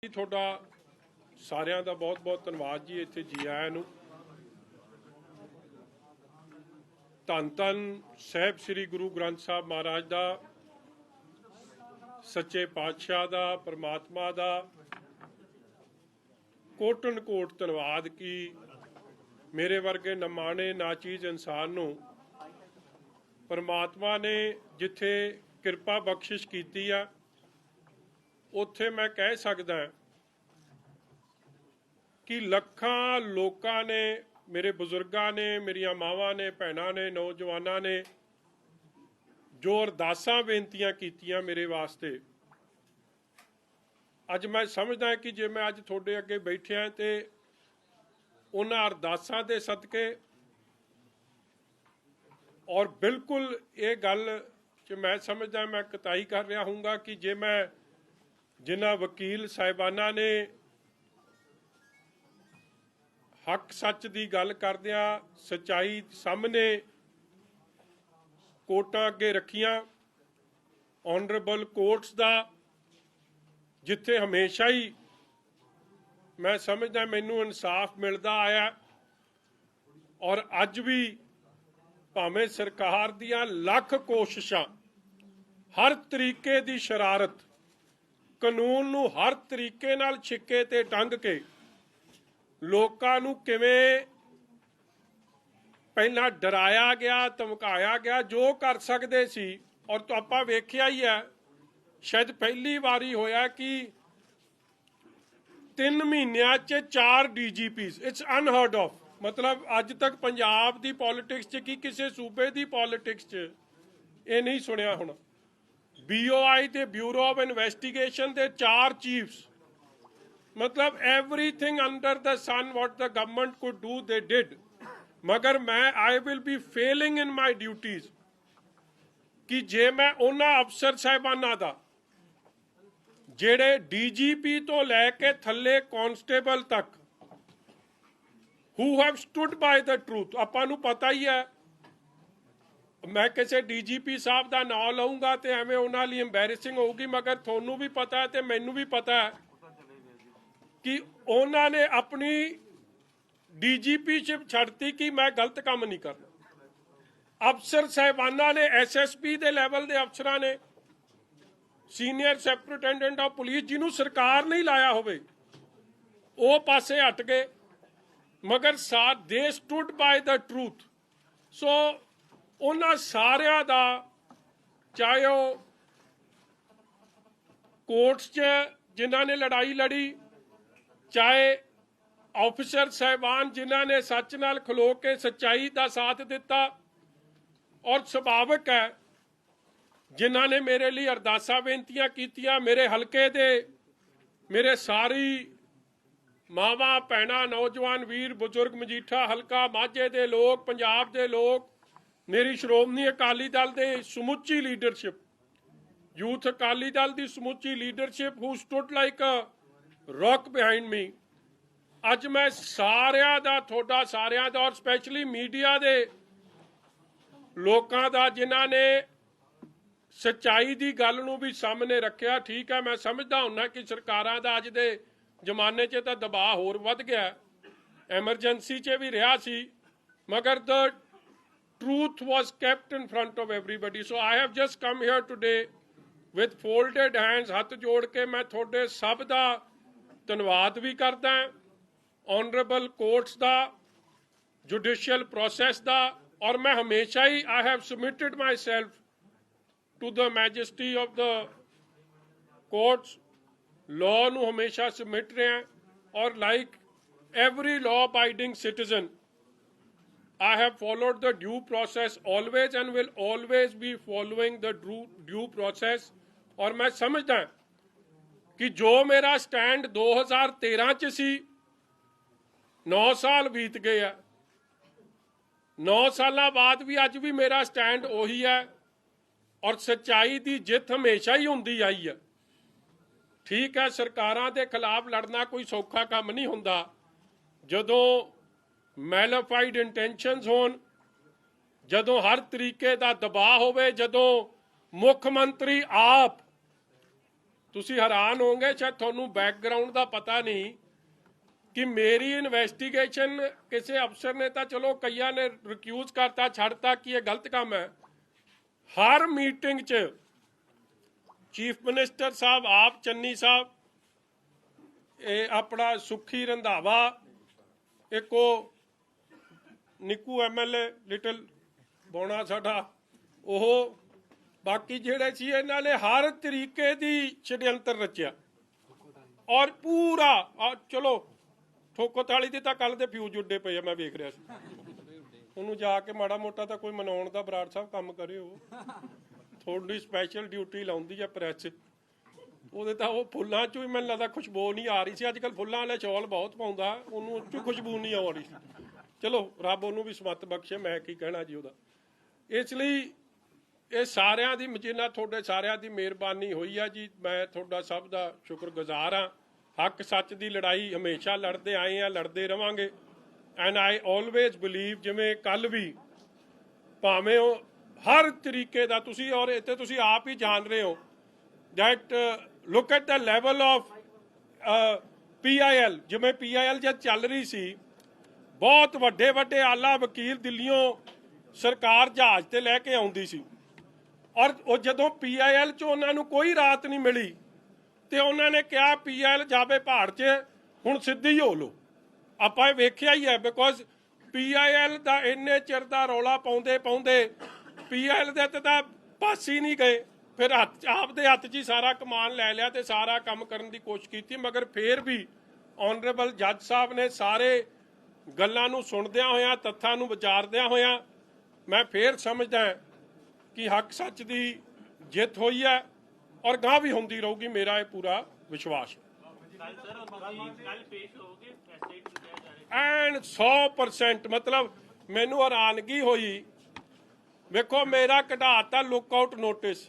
जी थोड़ा सारिਆਂ ਦਾ बहुत बहुत ਧੰਨਵਾਦ जी। ਇੱਥੇ जी आया ਨੂੰ ਧੰਨ ਧੰਨ ਸਾਹਿਬ ਸ੍ਰੀ ਗੁਰੂ ਗ੍ਰੰਥ ਸਾਹਿਬ ਮਹਾਰਾਜ ਦਾ, ਸੱਚੇ ਪਾਤਸ਼ਾਹ ਦਾ, परमात्मा ਦਾ कोटन कोट धन्नवाद कि मेरे वर्गे नमाणे नाचीज इंसान नूं परमात्मा ने जिथे किरपा बख्शिश कीती आ उत्थे मैं कह सकदा कि लखां लोकां ने, मेरे बुजुर्गां ने, मेरिया मावां ने, भैणां ने, नौजवानां ने जो अरदासां बेनतियां कीतियां मेरे वास्ते, अज मैं समझदा कि जे मैं अज तुहाडे अगे बैठिया तो उन्हां अरदासां दे सदके और बिल्कुल ये गल च मैं समझदा मैं कताई कर रहा हूँगा कि जे मैं जिन्हां वकील साहिबाना ने हक सच की गल करदियां सच्चाई सामने कोर्टां अगे रखियां, ऑनरेबल कोर्ट्स दा जिथे हमेशा ही मैं समझदा मैनू इंसाफ मिलता आया और अज भी भावें सरकार दियां लख कोशिशां, हर तरीके की शरारत, कानून नू हर तरीके नाल छिक्के ते टंग के लोकां नू किवें पहला डराया गया, धमकाया गया, जो कर सकते सी। और तो आपां वेखिया ही है, शायद पहली बारी होया कि 3 महीनों च 4 DGPs, इट्स अनहर्ड ऑफ। मतलब अज तक पंजाब की पॉलिटिक्स च कि किसी सूबे की पॉलिटिक्स च ये नहीं सुनिया होना। BOI ते ब्यूरो ऑफ इन्वेस्टिगेशन के 4 चीफ्स, मतलब everything under the sun what the government could do they did. मगर मैं I will be failing in my duties कि जे मैं उन्हां अफसर साहिबाना दा जेड़े DGP तो लैके थले कॉन्स्टेबल तक who have stood by the truth, आपां नूं पता ही है, मैं किसी DGP साहब का नाम लऊंगा तो एवें उन्हां लई एम्बैरेसिंग होगी, मगर थोनू भी पता है तो मैनू भी पता है कि उन्होंने अपनी DGPशिप छड्डती कि मैं गलत काम नहीं करना। अफसर साहिबाना ने, SSP के लैवल के अफसरां ने, सीनियर सुपरिटेंडेंट ऑफ पुलिस जिन्होंने सरकार नहीं लाया होवे वो पासे हट गए, मगर साथ दे स्टूड बाय द ट्रूथ। सो उन्हां सारियां दा, चाहे वो कोर्ट्स च जिन्हां ने लड़ाई लड़ी, चाहे ऑफिसर साहिबान जिन्हां ने सच नाल खलो के सच्चाई का साथ दिता, और सुभाविक है जिन्हां ने मेरे लिए अरदासां बेनतियां कीतियां, मेरे हलके दे मेरे सारी मावां भैणां, नौजवान वीर बुजुर्ग, मजीठा हलका माझे दे लोग, पंजाब दे लोग, मेरी श्रोमणी अकाली दल दे समुची लीडरशिप, यूथ अकाली दल की समुची leadership who stood like a rock behind me. अज मैं सारियां दा, थोड़ा सारियां दा, और स्पैशली मीडिया दे लोकां दा जिन्हां ने सच्चाई की गल नूं भी सामने रखिया। ठीक है, मैं समझदा हुन्ना कि सरकारां दा अज दे जमाने च तां दबाव होर वध गया, एमरजेंसी च भी रहा सी, मगर the truth was kept in front of everybody. So I have just come here today with folded hands, हथ जोड़ के मैं थोड़े सब दा धन्नवाद भी करदा, ऑनरेबल कोर्ट्स दा, जुडिशियल प्रोसैस दा, और मैं हमेशा ही I have submitted myself to the majesty of the courts, law नूं हमेशा सबमिट रहा, और like every law abiding citizen I have followed the due process always and will always be following the due process। और मैं समझदा कि जो मेरा स्टैंड 2013 च सी, 9 साल बीत गए हैं, 9 साल बाद भी अज भी मेरा स्टैंड उही है, और सच्चाई की जित हमेशा ही होंदी आई है। ठीक है, सरकारां दे खिलाफ लड़ना कोई सौखा काम नहीं हुंदा, जदों मैलाफाइड इंटेंशनस होन, जदों हर तरीके का दबाव होवे, जदों मुख्य मंत्री आप ਤੁਸੀਂ ਹੈਰਾਨ ਹੋਵੋਗੇ, ਸ਼ਾਇਦ ਤੁਹਾਨੂੰ ਬੈਕਗਰਾਉਂਡ ਦਾ ਪਤਾ ਨਹੀਂ ਕਿ ਮੇਰੀ ਇਨਵੈਸਟੀਗੇਸ਼ਨ ਕਿਸੇ ਅਫਸਰ ਨੇ ਤਾਂ ਚਲੋ ਕਈਆਂ ਨੇ ਰਿਕਿਊਜ਼ ਕਰਤਾ, ਛੱਡਤਾ ਕਿ ਇਹ ਗਲਤ ਕੰਮ ਹੈ। ਹਰ ਮੀਟਿੰਗ 'ਚ ਚੀਫ ਮਿਨਿਸਟਰ ਸਾਹਿਬ ਆਪ, ਚੰਨੀ ਸਾਹਿਬ, ਇਹ ਆਪਣਾ ਸੁਖੀ ਰੰਧਾਵਾ, ਇੱਕ ਉਹ ਨਿੱਕੂ MLA ਲਿਟਲ ਬੋਣਾ ਸਾਡਾ, ਉਹ ਬਾਕੀ ਜਿਹੜੇ ਸੀ, ਇਹਨਾਂ ਨੇ ਹਰ ਤਰੀਕੇ ਦੀ ਛੜਯੰਤਰ ਰਚਿਆ ਔਰ ਪੂਰਾ ਚਲੋ ਠੋਕਤ ਵਾਲੀ ਦੀ ਤਾਂ ਕੱਲ ਦੇ ਫਿਊਜ਼ ਉੱਡੇ ਪਏ ਆ, ਮੈਂ ਵੇਖ ਰਿਹਾ ਸੀ ਉਹਨੂੰ। ਜਾ ਕੇ ਮਾੜਾ ਮੋਟਾ ਤਾਂ ਕੋਈ ਮਨਾਉਣ ਦਾ ਬਰਾੜ ਸਾਹਿਬ ਕੰਮ ਕਰਿਓ, ਥੋੜੀ ਸਪੈਸ਼ਲ ਡਿਊਟੀ ਲਾਉਂਦੀ ਆ ਪ੍ਰੈਸ, ਉਹਦੇ ਤਾਂ ਉਹ ਫੁੱਲਾਂ 'ਚੋਂ ਹੀ ਮੈਨੂੰ ਲੱਗਦਾ ਖੁਸ਼ਬੂ ਨਹੀਂ ਆ ਰਹੀ ਸੀ। ਅੱਜ ਕੱਲ੍ਹ ਫੁੱਲਾਂ ਵਾਲੇ ਚੌਲ ਬਹੁਤ ਪਾਉਂਦਾ, ਉਹਨੂੰ ਉਹ 'ਚੋਂ ਖੁਸ਼ਬੂ ਨਹੀਂ ਆ ਰਹੀ ਸੀ। ਚਲੋ ਰੱਬ ਉਹਨੂੰ ਵੀ ਸਮੱਤ ਬਖਸ਼ੇ, ਮੈਂ ਕੀ ਕਹਿਣਾ ਜੀ ਉਹਦਾ। ਇਸ ਲਈ ਇਹ ਸਾਰਿਆਂ ਦੀ, ਜਿੰਨਾ ਤੁਹਾਡੇ ਸਾਰਿਆਂ ਦੀ ਮਿਹਰਬਾਨੀ ਹੋਈ ਆ ਜੀ, ਮੈਂ ਤੁਹਾਡਾ ਸਭ ਦਾ ਸ਼ੁਕਰਗੁਜ਼ਾਰ ਹਾਂ। ਹੱਕ ਸੱਚ ਦੀ ਲੜਾਈ ਹਮੇਸ਼ਾ ਲੜਦੇ ਆਏ ਆ, ਲੜਦੇ ਰਵਾਂਗੇ। ਐਂਡ ਆਈ ਆਲਵੇਜ਼ ਬਿਲੀਵ, ਜਿਵੇਂ ਕੱਲ ਵੀ ਭਾਵੇਂ ਉਹ ਹਰ ਤਰੀਕੇ ਦਾ ਤੁਸੀਂ, ਔਰ ਇੱਥੇ ਤੁਸੀਂ ਆਪ ਹੀ ਜਾਣ ਰਹੇ ਹੋ that look at the level of PIL, ਜਿਵੇਂ PIL ਜਦ ਚੱਲ ਰਹੀ ਸੀ, ਬਹੁਤ ਵੱਡੇ ਵੱਡੇ ਆਲਾ ਵਕੀਲ ਦਿੱਲੀੋਂ ਸਰਕਾਰ ਜਹਾਜ਼ ਤੇ ਲੈ ਕੇ ਆਉਂਦੀ ਸੀ, ਔਰ ਉਹ ਜਦੋਂ PIL 'ਚ ਉਹਨਾਂ ਨੂੰ ਕੋਈ ਰਾਹਤ ਨਹੀਂ ਮਿਲੀ ਤੇ ਉਹਨਾਂ ਨੇ ਕਿਹਾ PIL ਜਾਵੇ ਪਹਾੜ 'ਚ, ਹੁਣ ਸਿੱਧੀ ਹੋ ਲਓ। ਆਪਾਂ ਇਹ ਵੇਖਿਆ ਹੀ ਹੈ, ਬਿਕੋਜ਼ PIL ਦਾ ਇੰਨੇ ਚਿਰ ਦਾ ਰੌਲਾ ਪਾਉਂਦੇ PIL ਦੇ ਤਾਂ ਪਾਸ ਹੀ ਨਹੀਂ ਗਏ। ਫਿਰ ਆਪਦੇ ਹੱਥ 'ਚ ਹੀ ਸਾਰਾ ਕਮਾਨ ਲੈ ਲਿਆ ਤੇ ਸਾਰਾ ਕੰਮ ਕਰਨ ਦੀ ਕੋਸ਼ਿਸ਼ ਕੀਤੀ, ਮਗਰ ਫਿਰ ਵੀ ਆਨਰੇਬਲ ਜੱਜ ਸਾਹਿਬ ਨੇ ਸਾਰੇ ਗੱਲਾਂ ਨੂੰ ਸੁਣਦਿਆਂ ਹੋਇਆਂ, ਤੱਥਾਂ ਨੂੰ ਵਿਚਾਰਦਿਆਂ ਹੋਇਆਂ, ਮੈਂ ਫਿਰ ਸਮਝਦਾ ਕਿ ਹੱਕ ਸੱਚ ਦੀ ਜਿੱਤ ਹੋਈ ਹੈ ਔਰ ਗਾਂ ਵੀ ਹੁੰਦੀ ਰਹੂਗੀ, ਮੇਰਾ ਇਹ ਪੂਰਾ ਵਿਸ਼ਵਾਸ ਹੈ। ਐਂਡ 100% ਮਤਲਬ ਮੈਨੂੰ ਹੈਰਾਨਗੀ ਹੋਈ, ਵੇਖੋ ਮੇਰਾ ਕਢਾਤਾ ਲੁੱਕ ਆਊਟ ਨੋਟਿਸ,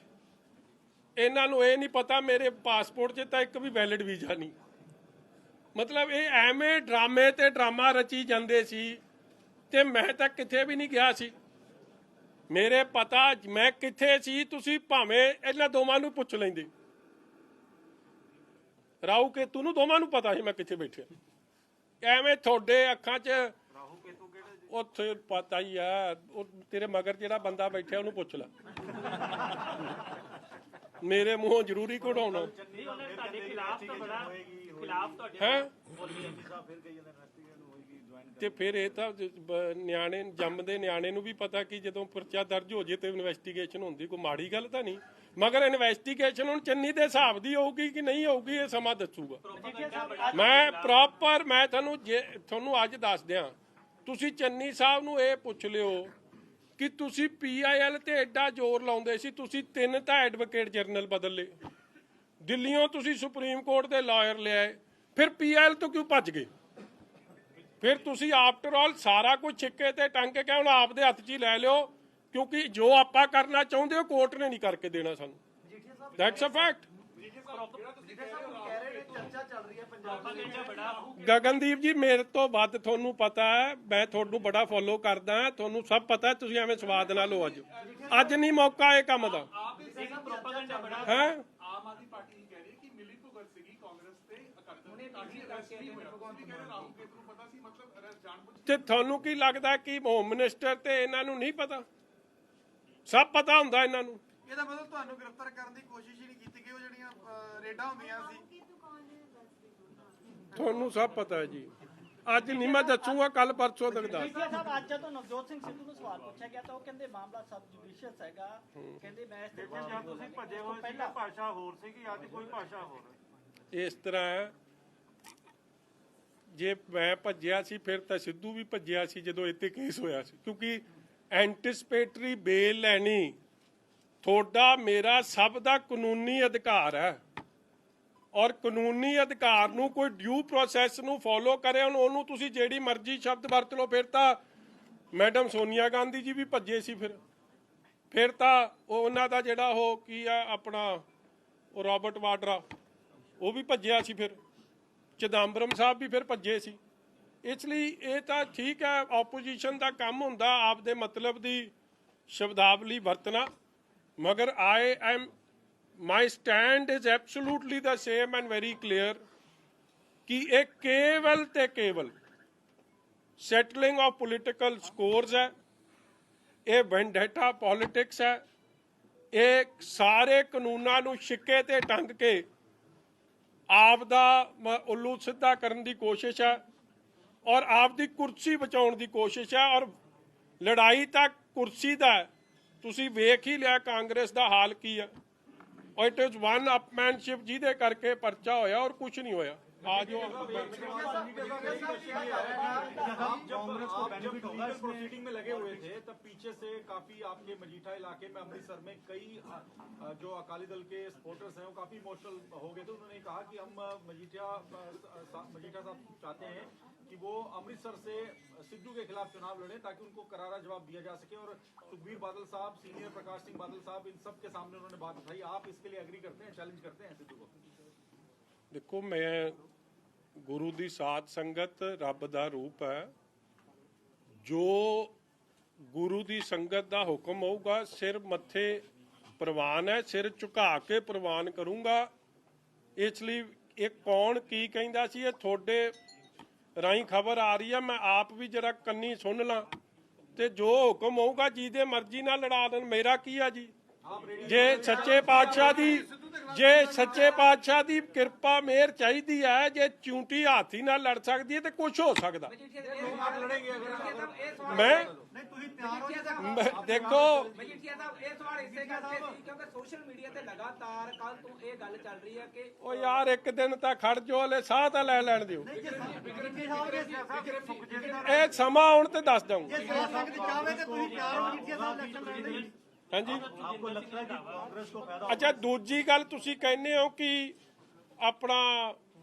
ਇਹਨਾਂ ਨੂੰ ਇਹ ਨਹੀਂ ਪਤਾ ਮੇਰੇ ਪਾਸਪੋਰਟ 'ਚ ਤਾਂ ਇੱਕ ਵੀ ਵੈਲਿਡ ਵੀਜ਼ਾ ਨਹੀਂ। ਮਤਲਬ ਇਹ ਐਵੇਂ ਡਰਾਮੇ ਤੇ ਡਰਾਮਾ ਰਚੀ ਜਾਂਦੇ ਸੀ ਤੇ ਮੈਂ ਤਾਂ ਕਿਤੇ ਵੀ ਨਹੀਂ ਗਿਆ ਸੀ। ਮੇਰੇ ਪਤਾ ਮੈਂ ਕਿੱਥੇ ਸੀ, ਤੁਸੀਂ ਭਾਵੇਂ ਇਹਨਾਂ ਦੋਵਾਂ ਨੂੰ ਪੁੱਛ ਲੈਂਦੇ, ਰਾਹੂ ਕੇਤੂ ਨੂੰ ਦੋਵਾਂ ਨੂੰ ਪਤਾ ਸੀ ਮੈਂ ਕਿੱਥੇ ਬੈਠਿਆ। ਐਵੇਂ ਤੁਹਾਡੇ ਅੱਖਾਂ 'ਚ ਉੱਥੇ ਪਤਾ ਹੀ ਆ, ਉਹ ਤੇਰੇ ਮਗਰ ਜਿਹੜਾ ਬੰਦਾ ਬੈਠਿਆ ਉਹਨੂੰ ਪੁੱਛ ਲੈ, ਮੇਰੇ ਮੂੰਹੋਂ ਜ਼ਰੂਰੀ ਕਢਾਉਣਾ ਹੈ। ਤੇ ਫਿਰ ਇਹ ਤਾਂ ਨਿਆਣੇ ਜੰਮਦੇ ਨਿਆਣੇ ਨੂੰ ਵੀ ਪਤਾ ਕਿ ਜਦੋਂ ਪਰਚਾ ਦਰਜ ਹੋ ਜੇ ਤੇ ਇਨਵੈਸਟੀਗੇਸ਼ਨ ਹੁੰਦੀ, ਕੋਈ ਮਾੜੀ ਗੱਲ ਤਾਂ ਨਹੀਂ। ਮਗਰ ਇਨਵੈਸਟੀਗੇਸ਼ਨ ਹੁਣ ਚੰਨੀ ਦੇ ਹਿਸਾਬ ਦੀ ਹੋਊਗੀ ਕਿ ਨਹੀਂ ਹੋਊਗੀ, ਇਹ ਸਮਾਂ ਦੱਸੂਗਾ। ਮੈਂ ਪ੍ਰੋਪਰ, ਮੈਂ ਤੁਹਾਨੂੰ ਅੱਜ ਦੱਸ ਦਿਆਂ, ਤੁਸੀਂ ਚੰਨੀ ਸਾਹਿਬ ਨੂੰ ਇਹ ਪੁੱਛ ਲਿਓ ਕਿ ਤੁਸੀਂ PIL ਤੇ ਐਡਾ ਜ਼ੋਰ ਲਾਉਂਦੇ ਸੀ, ਤੁਸੀਂ 3 ਤਾਂ ਐਡਵੋਕੇਟ ਜਨਰਲ ਬਦਲ ਲਏ, ਦਿੱਲੀੋਂ ਤੁਸੀਂ ਸੁਪਰੀਮ ਕੋਰਟ ਦੇ ਲਾਇਰ ਲਿਆਏ, ਫਿਰ PIL ਤੋਂ ਕਿਉਂ ਭੱਜ ਗਏ? ਫਿਰ ਤੁਸੀਂ ਆਫਟਰ ਆਲ ਸਾਰਾ ਕੁਝ ਛਿੱਕੇ ਤੇ ਟੰਗ ਕੇ ਹੁਣ ਆਪਦੇ ਹੱਥ 'ਚ ਹੀ ਲੈ ਲਿਓ, ਕਿਉਂਕਿ ਜੋ ਆਪਾਂ ਕਰਨਾ ਚਾਹੁੰਦੇ ਹੋ ਕੋਰਟ ਨੇ ਨਹੀਂ ਕਰਕੇ ਦੇਣਾ ਸਾਨੂੰ। That's a fact. ਗਗਨਦੀਪ ਜੀ, ਮੇਰੇ ਤੋਂ ਵੱਧ ਤੁਹਾਨੂੰ ਪਤਾ ਹੈ, ਮੈਂ ਤੁਹਾਨੂੰ ਬੜਾ ਫੋਲੋ ਕਰਦਾ, ਤੁਹਾਨੂੰ ਸਭ ਪਤਾ, ਤੁਸੀਂ ਐਵੇਂ ਸਵਾਦ ਨਾਲ ਲਓ। ਅੱਜ ਨਹੀਂ ਮੌਕਾ ਇਹ ਕੰਮ ਦਾ ਹੈ। ਤੇ ਤੁਹਾਨੂੰ ਕੀ ਲੱਗਦਾ ਕਿ ਹੋਮ ਮਿਨਿਸਟਰ ਤੇ ਇਹਨਾਂ ਨੂੰ ਨਹੀਂ ਪਤਾ? ਸਭ ਪਤਾ ਹੁੰਦਾ ਇਹਨਾਂ ਨੂੰ। ਇਹਦਾ ਮਤਲਬ ਤੁਹਾਨੂੰ ਗ੍ਰਿਫਤਾਰ ਕਰਨ ਦੀ ਕੋਸ਼ਿਸ਼ ਹੀ ਨਹੀਂ ਕੀਤੀ ਗਈ, ਉਹ ਜਿਹੜੀਆਂ ਰੇਡਾਂ ਹੁੰਦੀਆਂ ਸੀ ਤੁਹਾਨੂੰ ਸਭ ਪਤਾ ਹੈ ਜੀ। ਅੱਜ ਨਹੀਂ ਮੈਂ ਦੱਸੂਗਾ, ਕੱਲ ਪਰਸੋਂ ਤੱਕ ਦੱਸ। ਸਾਹਿਬ ਅੱਜ ਜਦੋਂ ਨਵਜੋਤ ਸਿੰਘ ਸਿੱਧੂ ਨੂੰ ਸਵਾਲ ਪੁੱਛਿਆ ਗਿਆ ਤਾਂ ਉਹ ਕਹਿੰਦੇ ਮਾਮਲਾ ਸਬ ਜੁਡੀਸ਼ੀਅਲ ਹੈਗਾ, ਕਹਿੰਦੇ ਮੈਂ ਤੁਸੀਂ ਭੱਜੇ ਹੋਏ ਸੀ, ਭਾਸ਼ਾ ਹੋਰ ਸੀਗੀ, ਅੱਜ ਕੋਈ ਭਾਸ਼ਾ ਹੋਰ। ਇਸ ਤਰ੍ਹਾਂ ਜੇ ਮੈਂ ਭੱਜਿਆ ਸੀ ਫਿਰ ਤਾਂ ਸਿੱਧੂ ਵੀ ਭੱਜਿਆ ਸੀ ਜਦੋਂ ਇੱਥੇ ਕੇਸ ਹੋਇਆ ਸੀ, ਕਿਉਂਕਿ ਐਂਟੀਸਪੇਟਰੀ ਬੇਲ ਲੈਣੀ ਤੁਹਾਡਾ ਮੇਰਾ ਸਭ ਦਾ ਕਾਨੂੰਨੀ ਅਧਿਕਾਰ ਹੈ, ਔਰ ਕਾਨੂੰਨੀ ਅਧਿਕਾਰ ਨੂੰ ਕੋਈ ਡਿਊ ਪ੍ਰੋਸੈਸ ਨੂੰ ਫੋਲੋ ਕਰੇ। ਉਹਨੂੰ ਤੁਸੀਂ ਜਿਹੜੀ ਮਰਜ਼ੀ ਸ਼ਬਦ ਵਰਤ ਲਓ। ਫਿਰ ਤਾਂ ਮੈਡਮ ਸੋਨੀਆ ਗਾਂਧੀ ਜੀ ਵੀ ਭੱਜੇ ਸੀ, ਫਿਰ ਤਾਂ ਉਹਨਾਂ ਦਾ ਜਿਹੜਾ ਉਹ ਕੀ ਆ ਆਪਣਾ ਉਹ ਰਾਬਰਟ ਵਾਡਰਾ ਉਹ ਵੀ ਭੱਜਿਆ ਸੀ, ਫਿਰ ਚਿਦੰਬਰਮ ਸਾਹਿਬ ਵੀ ਫਿਰ ਭੱਜੇ ਸੀ। ਇਸ ਲਈ ਇਹ ਤਾਂ ਠੀਕ ਹੈ, ਆਪੋਜੀਸ਼ਨ ਦਾ ਕੰਮ ਹੁੰਦਾ ਆਪਦੇ ਮਤਲਬ ਦੀ ਸ਼ਬਦਾਵਲੀ ਵਰਤਣਾ, ਮਗਰ my stand is absolutely the same and very clear कि ਇਹ ਕੇਵਲ ਤੇ ਕੇਵਲ settling of political scores ਹੈ, ਇਹ vendetta politics ਹੈ, ਇਹ ਸਾਰੇ ਕਾਨੂੰਨਾਂ ਨੂੰ ਛਿੱਕੇ ਤੇ ਟੰਗ ਕੇ ਆਪ ਦਾ ਉੱਲੂ ਸਿੱਧਾ ਕਰਨ ਦੀ ਕੋਸ਼ਿਸ਼ ਹੈ ਔਰ ਆਪ ਦੀ ਕੁਰਸੀ ਬਚਾਉਣ ਦੀ ਕੋਸ਼ਿਸ਼ ਹੈ। ਔਰ ਲੜਾਈ ਤਾਂ ਕੁਰਸੀ ਦਾ ਹੈ, ਤੁਸੀਂ ਵੇਖ ਹੀ ਲਿਆ ਕਾਂਗਰਸ ਦਾ ਹਾਲ ਕੀ ਹੈ। ਔਰ ਇਟ ਇਜ਼ ਵਨ ਅਪਮੈਨਸ਼ਿਪ ਜਿਹਦੇ ਕਰਕੇ ਪਰਚਾ ਹੋਇਆ ਔਰ ਕੁਝ ਨਹੀਂ ਹੋਇਆ। ਆ ਜਾਓ कांग्रेस को बेनिफिट होगा इस प्रोसीडिंग में लगे हुए थे, तब पीछे से काफी आपके मजीठा इलाके में अमृतसर में कई जो अकाली दल के सपोर्टर्स हैं वो काफी इमोशनल हो गए थे। उन्होंने कहा कि हम मजीठा साहब चाहते हैं कि वो अमृतसर से सिद्धू के खिलाफ चुनाव लड़े ताकि उनको करारा जवाब दिया जा सके। और सुखबीर बादल साहब, सीनियर प्रकाश सिंह बादल साहब, इन सब के सामने उन्होंने बात उठाई। आप इसके लिए एग्री करते हैं, चैलेंज करते हैं सिद्धू को? देखो, मैं गुरु दी साध संगत रब दा रूप है, जो गुरु दी संगत दा हुक्म होगा सिर मत्थे प्रवान है, सिर झुका के प्रवान करूंगा। इसलिए ये कौन की कहंदा सी, ये थोड़े राही खबर आ रही है, मैं आप भी जरा कन्नी सुन ला ते जो हुक्म होगा जिहदे मर्जी नाल लड़ा देण, मेरा की है जी। जे सच्चे पातशाह दी कृपा मेहर चाहिदी है, जे चूंटी हाथी नाल लड़ सकदी है तो कुछ हो सकदा। मैं देखो सोशल मीडिया ते लगातार कल तो ये गल चल रही है कि ओ यार एक दिन तां खड़ जो हले साह तां लै लैण दिओ, ਇਹ ਸਮਾਂ ਆਉਣ ਤੇ ਦੱਸ ਦਊਂ। ਹਾਂਜੀ, आपको लगता है कि कांग्रेस को फायदा ਅੱਛਾ ਦੂਜੀ ਗੱਲ ਤੁਸੀਂ ਕਹਿੰਦੇ ਹੋ ਕਿ ਆਪਣਾ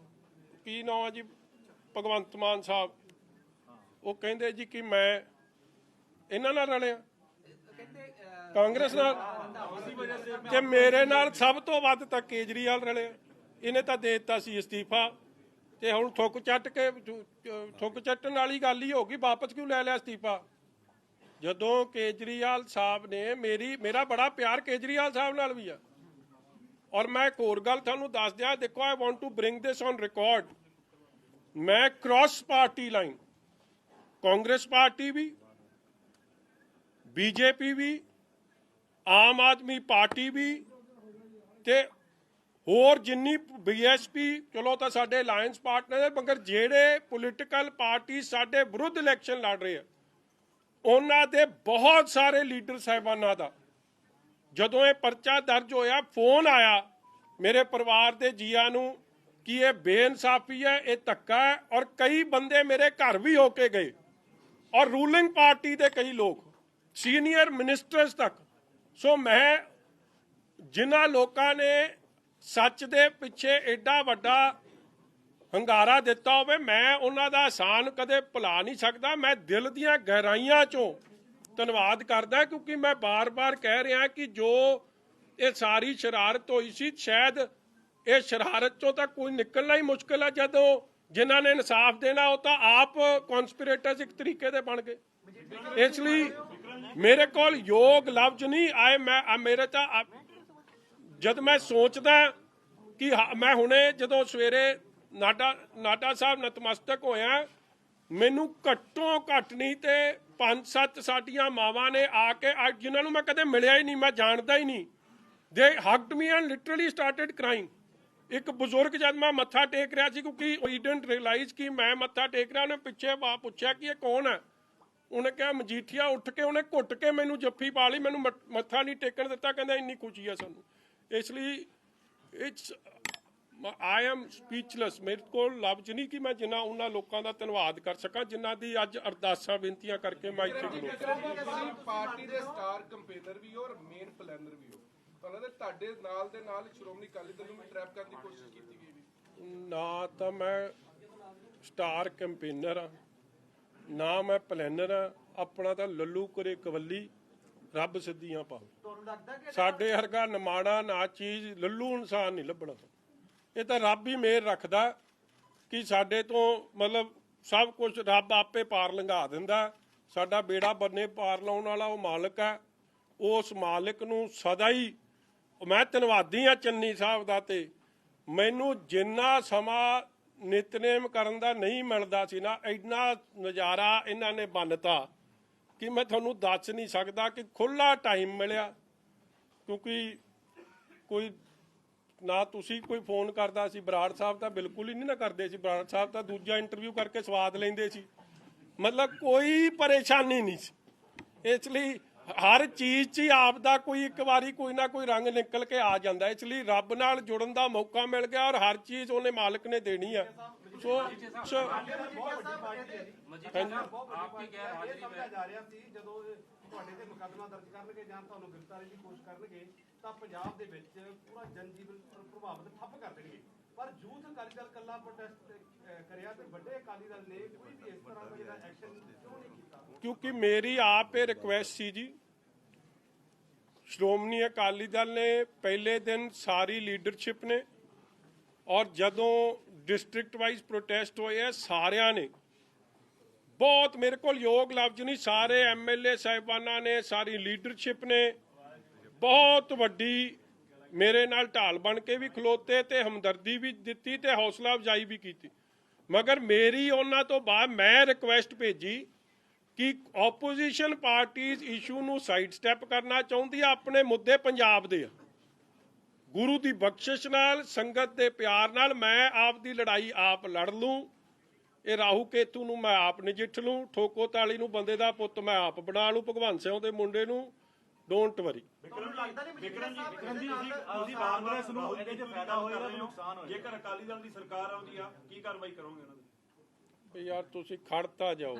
ਕੀ ਨਾਮ ਹੈ ਜੀ ਭਗਵੰਤ ਮਾਨ ਸਾਹਿਬ, ਉਹ ਕਹਿੰਦੇ ਜੀ ਕਿ ਮੈਂ ਇਹਨਾਂ ਨਾਲ ਰਲਿਆ ਕਾਂਗਰਸ ਨਾਲ, ਤੇ ਮੇਰੇ ਨਾਲ ਸਭ ਤੋਂ ਵੱਧ ਤਾਂ ਕੇਜਰੀਵਾਲ ਰਲਿਆ। ਇਹਨੇ ਤਾਂ ਦੇ ਦਿੱਤਾ ਸੀ ਅਸਤੀਫਾ ਤੇ ਹੁਣ ਥੁੱਕ ਚੱਟਣ ਵਾਲੀ ਗੱਲ ਹੀ ਹੋ ਗਈ, ਵਾਪਸ ਕਿਉਂ ਲੈ ਲਿਆ ਅਸਤੀਫਾ? ਜਦੋਂ ਕੇਜਰੀਵਾਲ ਸਾਹਿਬ ਨੇ ਮੇਰਾ ਬੜਾ ਪਿਆਰ ਕੇਜਰੀਵਾਲ ਸਾਹਿਬ ਨਾਲ ਵੀ ਆ। ਔਰ ਮੈਂ ਇੱਕ ਹੋਰ ਗੱਲ ਤੁਹਾਨੂੰ ਦੱਸ ਦਿਆਂ, ਦੇਖੋ I want to bring this on record, ਮੈਂ cross party line Congress party ਵੀ, ਬੀਜੇਪੀ ਵੀ, ਆਮ ਆਦਮੀ ਪਾਰਟੀ ਵੀ ਤੇ ਹੋਰ ਜਿੰਨੀ ਬੀਐਸਪੀ, ਚਲੋ ਤਾਂ ਸਾਡੇ ਅਲਾਇੰਸ ਪਾਰਟਨਰ ਹੈ, ਮਗਰ ਜਿਹੜੇ ਪੋਲੀਟੀਕਲ ਪਾਰਟੀ ਸਾਡੇ ਵਿਰੁੱਧ ਇਲੈਕਸ਼ਨ ਲੜ ਰਹੇ ਆ ਉਹਨਾਂ ਦੇ ਬਹੁਤ ਸਾਰੇ ਲੀਡਰ ਸਾਹਿਬਾਨਾਂ ਦਾ ਜਦੋਂ ਇਹ ਪਰਚਾ ਦਰਜ ਹੋਇਆ ਫੋਨ ਆਇਆ ਮੇਰੇ ਪਰਿਵਾਰ ਦੇ ਜੀਆਂ ਨੂੰ ਕਿ ਇਹ ਬੇਇਨਸਾਫੀ ਹੈ, ਇਹ ਧੱਕਾ ਹੈ। ਔਰ ਕਈ ਬੰਦੇ ਮੇਰੇ ਘਰ ਵੀ ਹੋ ਕੇ ਗਏ ਔਰ ਰੂਲਿੰਗ ਪਾਰਟੀ ਦੇ ਕਈ ਲੋਕ, ਸੀਨੀਅਰ ਮਿਨਿਸਟਰਸ ਤੱਕ। ਸੋ ਮੈਂ ਜਿਨ੍ਹਾਂ ਲੋਕਾਂ ਨੇ ਸੱਚ ਦੇ ਪਿੱਛੇ ਐਡਾ ਵੱਡਾ ਹੰਗਾਰਾ ਦਿੱਤਾ ਹੋਵੇ, ਮੈਂ ਉਹਨਾਂ ਦਾ ਅਹਿਸਾਨ ਕਦੇ ਭੁਲਾ ਨਹੀਂ ਸਕਦਾ। ਮੈਂ ਦਿਲ ਦੀਆਂ ਗਹਿਰਾਈਆਂ ਚੋਂ ਧੰਨਵਾਦ ਕਰਦਾ, ਕਿਉਂਕਿ ਮੈਂ ਬਾਰ-ਬਾਰ ਕਹਿ ਰਿਹਾ ਕਿ ਜੋ ਇਹ ਸਾਰੀ ਸ਼ਰਾਰਤ ਹੋਈ ਸੀ, ਸ਼ਾਇਦ ਇਹ ਸ਼ਰਾਰਤ ਚੋਂ ਤਾਂ ਕੋਈ ਨਿਕਲਣਾ ਹੀ ਮੁਸ਼ਕਿਲ ਹੈ। ਜਦੋਂ ਜਿਨ੍ਹਾਂ ਨੇ ਇਨਸਾਫ ਦੇਣਾ ਉਹ ਤਾਂ ਆਪ ਕਨਸਪੀਰੇਟਰਸ ਇੱਕ ਤਰੀਕੇ ਦੇ ਬਣ ਗਏ। ਇਸ ਲਈ ਮੇਰੇ ਕੋਲ ਯੋਗ ਲਫ਼ਜ਼ ਨਹੀਂ ਮੇਰੇ ਤਾਂ ਜਦ ਮੈਂ ਸੋਚਦਾ ਕਿ ਮੈਂ ਹੁਣੇ ਜਦੋਂ ਸਵੇਰੇ ਨਾਡਾ ਸਾਹਿਬ ਨਤਮਸਤਕ ਹੋਇਆ, ਮੈਨੂੰ ਘੱਟੋ ਘੱਟ ਨਹੀਂ ਤੇ 5-7 ਸਾਡੀਆਂ ਮਾਵਾਂ ਨੇ ਆ ਕੇ, ਜਿਨ੍ਹਾਂ ਨੂੰ ਮੈਂ ਕਦੇ ਮਿਲਿਆ ਹੀ ਨਹੀਂ, ਮੈਂ ਜਾਣਦਾ ਹੀ ਨਹੀਂ, ਦੇ ਹਗਡ ਮੀ ਐਂਡ ਲਿਟਰਲੀ ਸਟਾਰਟਡ ਕਰਾਈਂਗ। ਇੱਕ ਬਜ਼ੁਰਗ ਜਦ ਮੈਂ ਮੱਥਾ ਟੇਕ ਰਿਹਾ ਸੀ, ਕਿਉਂਕਿ ਹੀ ਡਿਡਨਟ ਰਿਅਲਾਈਜ਼ ਕਿ ਮੈਂ ਮੱਥਾ ਟੇਕ ਰਿਹਾ, ਉਹਨੇ ਪਿੱਛੇ ਪੁੱਛਿਆ ਕਿ ਇਹ ਕੌਣ ਹੈ, ਉਹਨੇ ਕਿਹਾ ਮਜੀਠੀਆ। ਉੱਠ ਕੇ ਉਹਨੇ ਘੁੱਟ ਕੇ ਮੈਨੂੰ ਜੱਫੀ ਪਾ ਲਈ, ਮੈਨੂੰ ਮੱਥਾ ਨਹੀਂ ਟੇਕਣ ਦਿੱਤਾ, ਕਹਿੰਦਾ ਇੰਨੀ ਖੁਸ਼ੀ ਹੈ ਸਾਨੂੰ। ਇਸ ਲਈ ਇਟਸ ਆਈ ਐਮ ਸਪੀਚਲੈਸ, ਮੇਰੇ ਕੋਲ ਲਫ਼ਜ਼ ਨਹੀਂ ਕਿ ਮੈਂ ਜਿਨ੍ਹਾਂ ਉਹਨਾਂ ਲੋਕਾਂ ਦਾ ਧੰਨਵਾਦ ਕਰ ਸਕਾਂ ਜਿਨ੍ਹਾਂ ਦੀ ਅੱਜ ਅਰਦਾਸਾਂ ਬੇਨਤੀਆਂ ਕਰਕੇ ਮੈਂ ਇੱਥੇ ਖਲੋਤਾ। ਪਾਰਟੀ ਦੇ ਸਟਾਰ ਕੰਪੇਨਰ ਵੀ ਹੋ ਔਰ ਮੇਨ ਪਲੈਨਰ ਵੀ ਹੋ, ਤੁਹਾਨੂੰ ਲੱਗਦਾ ਤੁਹਾਡੇ ਨਾਲ ਦੇ ਨਾਲ ਸ਼੍ਰੋਮਣੀ ਅਕਾਲੀ ਦਲ ਨੂੰ ਵੀ ਟਰੈਪ ਕਰਨ ਦੀ ਕੋਸ਼ਿਸ਼ ਕੀਤੀ ਗਈ ਵੀ? ਨਾ ਤਾਂ ਮੈਂ ਸਟਾਰ ਕੰਪੇਨਰ ਆ, ਨਾ ਮੈਂ ਪਲੈਨਰ ਆ। ਆਪਣਾ ਤਾਂ ਲੱਲੂ ਕਰੇ ਕਵੱਲੀ, ਰੱਬ ਸਿੱਧੀਆਂ ਪਾਵੇ। ਸਾਡੇ ਵਰਗਾ ਨਿਮਾਣਾ ਨਾ ਚੀਜ਼ ਲੱਲੂ ਇਨਸਾਨ ਨਹੀਂ ਲੱਭਣਾ। ਇਹ ਤਾਂ ਰੱਬ ਹੀ ਮਿਹਰ ਰੱਖਦਾ ਕਿ ਸਾਡੇ ਤੋਂ ਮਤਲਬ ਸਭ ਕੁਝ ਰੱਬ ਆਪੇ ਪਾਰ ਲੰਘਾ ਦਿੰਦਾ। ਸਾਡਾ ਬੇੜਾ ਬੰਨੇ ਪਾਰ ਲਾਉਣ ਵਾਲਾ ਉਹ ਮਾਲਕ ਹੈ। ਉਸ ਮਾਲਕ ਨੂੰ ਸਦਾ ਹੀ ਮੈਂ ਧੰਨਵਾਦੀ ਆ ਚੰਨੀ ਸਾਹਿਬ ਦਾ, ਤੇ ਮੈਨੂੰ ਜਿੰਨਾ ਸਮਾਂ ਨਿਤਨੇਮ ਕਰਨ ਦਾ ਨਹੀਂ ਮਿਲਦਾ ਸੀ ਨਾ, ਇੰਨਾ ਨਜ਼ਾਰਾ ਇਹਨਾਂ ਨੇ ਬੰਨਤਾ ਕਿ ਮੈਂ ਤੁਹਾਨੂੰ ਦੱਸ ਨਹੀਂ ਸਕਦਾ ਕਿ ਖੁੱਲਾ ਟਾਈਮ ਮਿਲਿਆ। ਕਿਉਂਕਿ ਕੋਈ ਨਾ ਤੁਸੀਂ ਕੋਈ ਫੋਨ ਕਰਦਾ ਸੀ, ਬਰਾੜ ਸਾਹਿਬ ਤਾਂ ਬਿਲਕੁਲ ਹੀ ਨਹੀਂ ਨਾ ਕਰਦੇ ਸੀ, ਬਰਾੜ ਸਾਹਿਬ ਤਾਂ ਦੂਜਾ ਇੰਟਰਵਿਊ ਕਰਕੇ ਸਵਾਦ ਲੈਂਦੇ ਸੀ, ਮਤਲਬ ਕੋਈ ਪਰੇਸ਼ਾਨੀ ਨਹੀਂ ਸੀ। ਇਸ ਲਈ ਹਰ ਚੀਜ਼ 'ਚ ਹੀ ਆਪ ਦਾ ਕੋਈ ਇੱਕ ਵਾਰੀ ਕੋਈ ਨਾ ਕੋਈ ਰੰਗ ਨਿਕਲ ਕੇ ਆ ਜਾਂਦਾ। ਇਸ ਲਈ ਰੱਬ ਨਾਲ ਜੁੜਨ ਦਾ ਮੌਕਾ ਮਿਲ ਗਿਆ, ਔਰ ਹਰ ਚੀਜ਼ ਉਹਨੇ ਮਾਲਕ ਨੇ ਦੇਣੀ ਆ। ਸੋ ਆਪ ਕੀ ਗੈਰ ਹਾਜ਼ਰੀ ਸਮਝਿਆ ਜਾ ਰਿਹਾ ਸੀ ਜਦੋਂ ਤੁਹਾਡੇ ਤੇ ਮੁਕੱਦਮਾ ਦਰਜ ਕਰਨਗੇ ਜਾਂ ਤੁਹਾਨੂੰ ਗ੍ਰਿਫਤਾਰੀ ਦੀ ਕੋਸ਼ਿਸ਼ ਕਰਨਗੇ ਤਾਂ ਪੰਜਾਬ ਦੇ ਵਿੱਚ ਪੂਰਾ ਜਨਜੀਵਨ ਪ੍ਰਭਾਵਿਤ ਠੱਪ ਕਰ ਦੇਣਗੇ, ਪਰ ਯੂਥ ਅਕਾਲੀ ਦਲ ਕੱਲਾ ਪ੍ਰੋਟੈਸਟ ਕਰਿਆ ਤੇ ਵੱਡੇ ਅਕਾਲੀ ਦਲ ਨੇ ਕੋਈ ਵੀ ਇਸ ਤਰ੍ਹਾਂ ਦਾ ਜਿਹੜਾ ਐਕਸ਼ਨ ਕਿਉਂ ਨਹੀਂ ਕੀਤਾ? ਕਿਉਂਕਿ ਮੇਰੀ ਆਪ ਇਹ ਰਿਕੁਐਸਟ ਸੀ ਜੀ, ਸ਼੍ਰੋਮਣੀ ਅਕਾਲੀ ਦਲ ਨੇ ਪਹਿਲੇ ਦਿਨ ਸਾਰੀ ਲੀਡਰਸ਼ਿਪ ਨੇ, ਔਰ ਜਦੋਂ ਡਿਸਟ੍ਰਿਕਟ ਵਾਈਜ਼ ਪ੍ਰੋਟੈਸਟ ਹੋਏ ਆ ਸਾਰਿਆਂ ਨੇ ਬਹੁਤ, ਮੇਰੇ ਕੋਲ ਯੋਗ ਲਫ਼ਜ਼ ਨਹੀਂ, ਸਾਰੇ MLA ਸਾਹਿਬਾਨਾਂ ਨੇ, ਸਾਰੀ ਲੀਡਰਸ਼ਿਪ ਨੇ ਬਹੁਤ ਵੱਡੀ ਮੇਰੇ ਨਾਲ ਢਾਲ ਬਣ ਕੇ ਵੀ ਖਲੋਤੇ ਤੇ ਹਮਦਰਦੀ ਵੀ ਦਿੱਤੀ ਤੇ ਹੌਸਲਾ ਅਫਜ਼ਾਈ ਵੀ ਕੀਤੀ। ਮਗਰ ਮੇਰੀ ਉਹਨਾਂ ਤੋਂ ਬਾਅਦ ਮੈਂ ਰਿਕੁਐਸਟ ਭੇਜੀ ਕਿ ਆਪੋਜੀਸ਼ਨ ਪਾਰਟੀਜ਼ ਇਸ਼ੂ ਨੂੰ ਸਾਈਡ ਸਟੈਪ ਕਰਨਾ ਚਾਹੁੰਦੀ ਆ, ਆਪਣੇ ਮੁੱਦੇ ਪੰਜਾਬ ਦੇ ਆ, ਗੁਰੂ ਦੀ ਬਖਸ਼ਿਸ਼ ਨਾਲ, ਸੰਗਤ ਦੇ ਪਿਆਰ ਨਾਲ ਮੈਂ ਆਪ ਦੀ ਲੜਾਈ ਆਪ ਲੜ ਲੂੰ, ਇਹ ਰਾਹੂ ਕੇਤੂ ਨੂੰ ਮੈਂ ਆਪ ਨਜਿੱਠ ਲੂੰ, ਠੋਕੋ ਤਾਲੀ ਨੂੰ ਬੰਦੇ ਦਾ ਪੁੱਤ ਮੈਂ ਆਪ ਬਣਾ ਲੂੰ, ਭਗਵੰਤ ਸਿੰਘ ਦੇ ਮੁੰਡੇ ਨੂੰ ਡੋਂਟ ਵਰੀ। ਵਿਕਰਮ ਜੀ ਅਸੀਂ ਕਾਂਗਰਸ ਨੂੰ ਇਹਦੇ 'ਚ ਫਾਇਦਾ ਹੋਏਗਾ ਕਿ ਨੁਕਸਾਨ ਹੋਏਗਾ? ਜੇਕਰ ਅਕਾਲੀ ਦਲ ਦੀ ਸਰਕਾਰ ਆਉਂਦੀ ਆ ਕੀ ਕਾਰਵਾਈ ਕਰੋਗੇ ਉਹਨਾਂ ਦੀ? ਯਾਰ ਤੁਸੀਂ ਖੜਤਾ ਜਾਓ,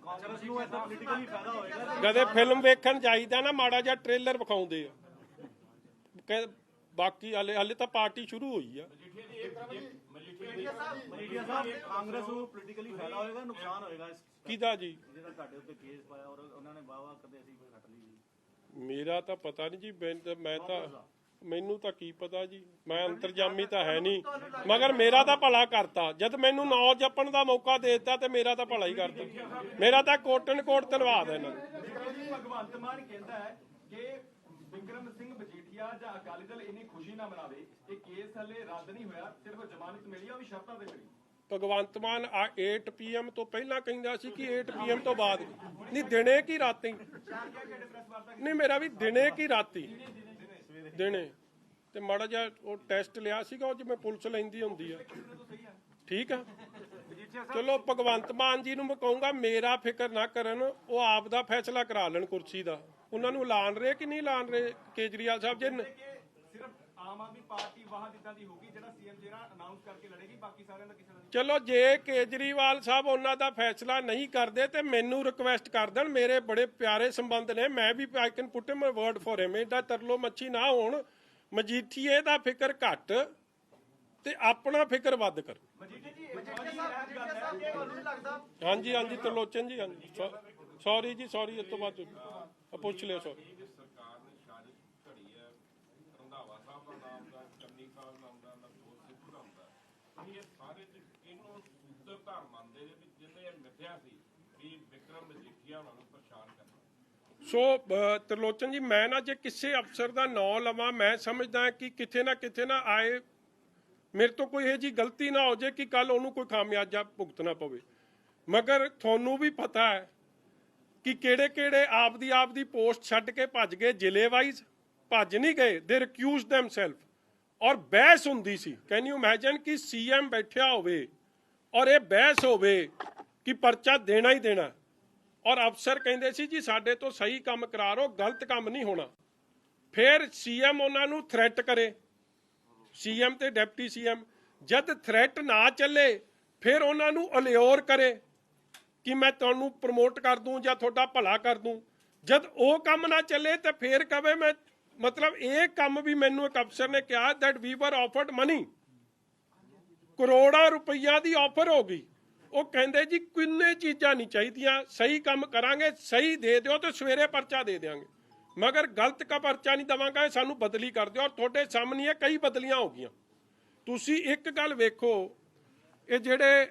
ਕਾਂਗਰਸ ਨੂੰ ਇਹਦਾ ਪੋਲੀਟੀਕਲੀ ਫਾਇਦਾ ਹੋਏਗਾ? ਕਦੇ ਫਿਲਮ ਵੇਖਣ ਜਾਈਦਾ ਨਾ, ਮਾੜਾ ਜਿਹਾ ਟ੍ਰੇਲਰ ਵਿਖਾਉਂਦੇ ਆ, ਬਾਕੀ ਹਲੇ ਤਾਂ ਪਾਰਟੀ ਸ਼ੁਰੂ ਹੋਈ ਆ। ਮਜੀਠੀਆ ਸਾਹਿਬ, ਕਾਂਗਰਸ ਨੂੰ ਪੋਲੀਟੀਕਲੀ ਫਾਇਦਾ ਹੋਏਗਾ ਨੁਕਸਾਨ ਹੋਏਗਾ ਕਿਹਦਾ ਜੀ? ਜਿਹੜਾ ਤੁਹਾਡੇ ਉੱਤੇ ਕੇਸ ਪਾਇਆ ਔਰ ਉਹਨਾਂ ਨੇ ਵਾਵਾ ਕਦੇ ਅਸੀਂ ਘਟ ਲਈ? ਮੇਰਾ ਤਾਂ ਪਤਾ ਨਹੀਂ ਜੀ, ਮੈਨੂੰ ਤਾਂ ਕੀ ਪਤਾ ਜੀ, ਮੈਂ ਅੰਤਰਜਾਮੀ ਤਾਂ ਹੈ ਨਹੀਂ, ਮਗਰ ਮੇਰਾ ਤਾਂ ਭਲਾ ਕਰਤਾ। ਜਦ ਮੈਨੂੰ ਨਾਂ ਜਪਣ ਦਾ ਮੌਕਾ ਦੇ ਦਿੱਤਾ ਤੇ ਮੇਰਾ ਤਾਂ ਭਲਾ ਹੀ ਕਰਤਾ, ਮੇਰਾ ਤਾਂ ਕੋਟਨ ਕੋਟ ਧੰਨਵਾਦ ਹੈ ਇਹਨਾਂ ਦਾ। ਭਗਵੰਤ ਮਾਨ ਕਹਿੰਦਾ ਹੈ ਕਿ ਵਿਕਰਮ ਸਿੰਘ ਮਜੀਠੀਆ ਜਾਂ ਅਕਾਲੀ ਦਲ ਇੰਨੀ ਖੁਸ਼ੀ ਨਾ ਮਨਾਵੇ, ਇਹ ਕੇਸ ਹਲੇ ਰੱਦ ਨਹੀਂ ਹੋਇਆ, ਸਿਰਫ ਜ਼ਮਾਨਤ ਮਿਲੀ ਆ, ਉਹ ਵੀ ਸ਼ਰਤਾਂ ਤੇ ਮਿਲੀ। ਭਗਵੰਤ ਮਾਨ 8 PM ਤੋਂ ਪਹਿਲਾਂ ਕਹਿੰਦਾ ਸੀ ਕਿ 8 PM ਤੋਂ ਬਾਅਦ ਨਹੀਂ, ਦਿਨੇ ਕੀ ਰਾਤੀ ਨਹੀਂ, ਮੇਰਾ ਵੀ ਦਿਨੇ ਕੀ ਰਾਤੀ ਦਿਨੇ, ਤੇ ਮਾੜਾ ਜਿਹਾ ਉਹ ਟੈਸਟ ਲਿਆ ਸੀਗਾ, ਉਹ ਜਿਵੇਂ ਪੁਲਿਸ ਲੈਂਦੀ ਹੁੰਦੀ ਆ, ਠੀਕ ਆ। ਚਲੋ ਭਗਵੰਤ ਮਾਨ ਜੀ ਨੂੰ ਮੈਂ ਕਹੂੰਗਾ ਮੇਰਾ ਫਿਕਰ ਨਾ ਕਰਨ, ਉਹ ਆਪ ਦਾ ਫੈਸਲਾ ਕਰਾ ਲੈਣ ਕੁਰਸੀ ਦਾ। ਉਹਨਾਂ ਨੂੰ ਐਲਾਨ ਰਹੇ ਕਿ ਨਹੀਂ ਐਲਾਨ ਰਹੇ ਕੇਜਰੀਵਾਲ ਸਾਹਿਬ ਜੀ? ਸਿਰਫ ਆਮ ਆਦਮੀ ਪਾਰਟੀ ਵਾਹਦ ਇਦਾਂ ਦੀ ਹੋਗੀ ਜਿਹੜਾ CM ਜਿਹੜਾ ਅਨਾਉਂਸ ਕਰਕੇ ਲੜੇਗੀ, ਬਾਕੀ ਸਾਰਿਆਂ ਦਾ ਕਿਸੇ ਦਾ ਨਹੀਂ। ਚਲੋ ਜੇ ਕੇਜਰੀਵਾਲ ਸਾਹਿਬ ਉਹਨਾਂ ਦਾ ਫੈਸਲਾ ਨਹੀਂ ਕਰਦੇ ਤੇ ਮੈਨੂੰ ਰਿਕੁਐਸਟ ਕਰ ਦੇਣ, ਮੇਰੇ ਬੜੇ ਪਿਆਰੇ ਸੰਬੰਧ ਨੇ, ਮੈਂ ਵੀ I can put him a word for him. ਇਹਦਾ ਤਰਲੋ ਮੱਛੀ ਨਾ ਹੋਣ, ਮਜੀਠੀਏ ਦਾ ਫਿਕਰ ਘੱਟ ਤੇ ਆਪਣਾ ਫਿਕਰ ਵੱਧ ਕਰ। ਹਾਂਜੀ ਹਾਂਜੀ ਤਰਲੋਚਨ ਜੀ, ਹਾਂਜੀ ਸੌਰੀ ਜੀ, ਸੌਰੀ, ਇਸ ਤੋਂ ਬਾਅਦ ਪੁੱਛ ਲਿਓ। ਸੌਰੀ ਸਰਕਾਰ ਨੇ ਸਾਜ਼ਿਸ਼ ਘੜੀ ਹੈ, ਰੰਧਾਵਾ ਸਾਹਿਬ ਦਾ ਨਾਮ ਦਾ, ਚੰਨੀ ਸਾਹਿਬ ਨਾਮ ਦਾ, ਨਵਜੋਤ ਸਿੱਧੂ ਨਾਮ ਦਾ, ਇਹ ਸਾਰੇ ਇਹਨੂੰ ਸੂਤਰਧਾਰ ਮੰਨਦੇ ਨੇ ਵੀ ਜਿਹਨੇ ਇਹ ਮਿੱਥਿਆ ਸੀ ਵੀ ਵਿਕਰਮ ਮਜੀਠੀਆ ਉਹਨਾਂ ਨੂੰ ਪਰੇਸ਼ਾਨ ਕਰਨਾ। ਸੋ ਤਰਲੋਚਨ ਜੀ, ਮੈਂ ਨਾ ਜੇ ਕਿਸੇ ਅਫਸਰ ਦਾ ਨਾਂ ਲਵਾਂ, ਮੈਂ ਸਮਝਦਾ ਕਿ ਕਿਤੇ ਨਾ ਆਏ ਮੇਰੇ ਤੋਂ ਕੋਈ ਇਹ ਜੀ ਗਲਤੀ ਨਾ ਹੋ ਜਾਏ ਕਿ ਕੱਲ ਉਹਨੂੰ ਕੋਈ ਖਾਮਿਆਜਾ ਭੁਗਤਣਾ ਪਵੇ। ਮਗਰ ਤੁਹਾਨੂੰ ਵੀ ਪਤਾ ਹੈ ਕਿ ਕਿਹੜੇ ਆਪ ਦੀ ਪੋਸਟ ਛੱਡ ਕੇ ਭੱਜ ਗਏ, ਜ਼ਿਲ੍ਹੇ ਵਾਈਜ਼ ਭੱਜ ਨਹੀਂ ਗਏ, ਦੇ ਰਿਕਿਊਜ਼ ਦੈਮਸੈਲਫ, ਔਰ ਬਹਿਸ ਹੁੰਦੀ ਸੀ। ਕੈਨ ਯੂ ਇਮੇਜਿਨ ਕਿ CM ਬੈਠਿਆ ਹੋਵੇ ਔਰ ਇਹ ਬਹਿਸ ਹੋਵੇ ਕਿ ਪਰਚਾ ਦੇਣਾ ਹੀ ਦੇਣਾ, ਔਰ ਅਫਸਰ ਕਹਿੰਦੇ ਸੀ ਜੀ ਸਾਡੇ ਤੋਂ ਸਹੀ ਕੰਮ ਕਰਾ ਰੋ, ਗਲਤ ਕੰਮ ਨਹੀਂ ਹੋਣਾ। ਫਿਰ CM ਉਹਨਾਂ ਨੂੰ ਥ੍ਰੈਟ ਕਰੇ, CM ਤੇ ਡਿਪਟੀ CM, ਜਦ ਥ੍ਰੈਟ ਨਾ ਚੱਲੇ ਫਿਰ ਉਹਨਾਂ ਨੂੰ ਅਲਿਓਰ ਕਰੇ ਕਿ ਮੈਂ ਤੁਹਾਨੂੰ ਪ੍ਰਮੋਟ ਕਰ ਦੂੰ ਜਾਂ ਤੁਹਾਡਾ ਭਲਾ ਕਰ ਦੂੰ। ਜਦ ਉਹ ਕੰਮ ਨਾ ਚੱਲੇ ਤਾਂ ਫਿਰ ਕਵੇ ਮੈਂ, ਮਤਲਬ ਇਹ ਕੰਮ ਵੀ ਮੈਨੂੰ ਇੱਕ ਅਫਸਰ ਨੇ ਕਿਹਾ that we were offered money, ਕਰੋੜਾਂ ਰੁਪਈਆ ਦੀ ਆਫਰ ਹੋ ਗਈ। ਉਹ ਕਹਿੰਦੇ ਜੀ ਕਿੰਨੇ ਚੀਜ਼ਾਂ ਨਹੀਂ ਚਾਹੀਦੀਆਂ, ਸਹੀ ਕੰਮ ਕਰਾਂਗੇ, ਸਹੀ ਦੇ ਦਿਓ ਤੇ ਸਵੇਰੇ ਪਰਚਾ ਦੇ ਦਿਆਂਗੇ, ਮਗਰ ਗਲਤ ਕਾ ਪਰਚਾ ਨਹੀਂ ਦਵਾਂਗਾ, ਸਾਨੂੰ ਬਦਲੀ ਕਰ ਦਿਓ। ਔਰ ਤੁਹਾਡੇ ਸਾਹਮਣੇ ਕਈ ਬਦਲੀਆਂ ਹੋ ਗਈਆਂ। ਤੁਸੀਂ ਇੱਕ ਗੱਲ ਵੇਖੋ, ਇਹ ਜਿਹੜੇ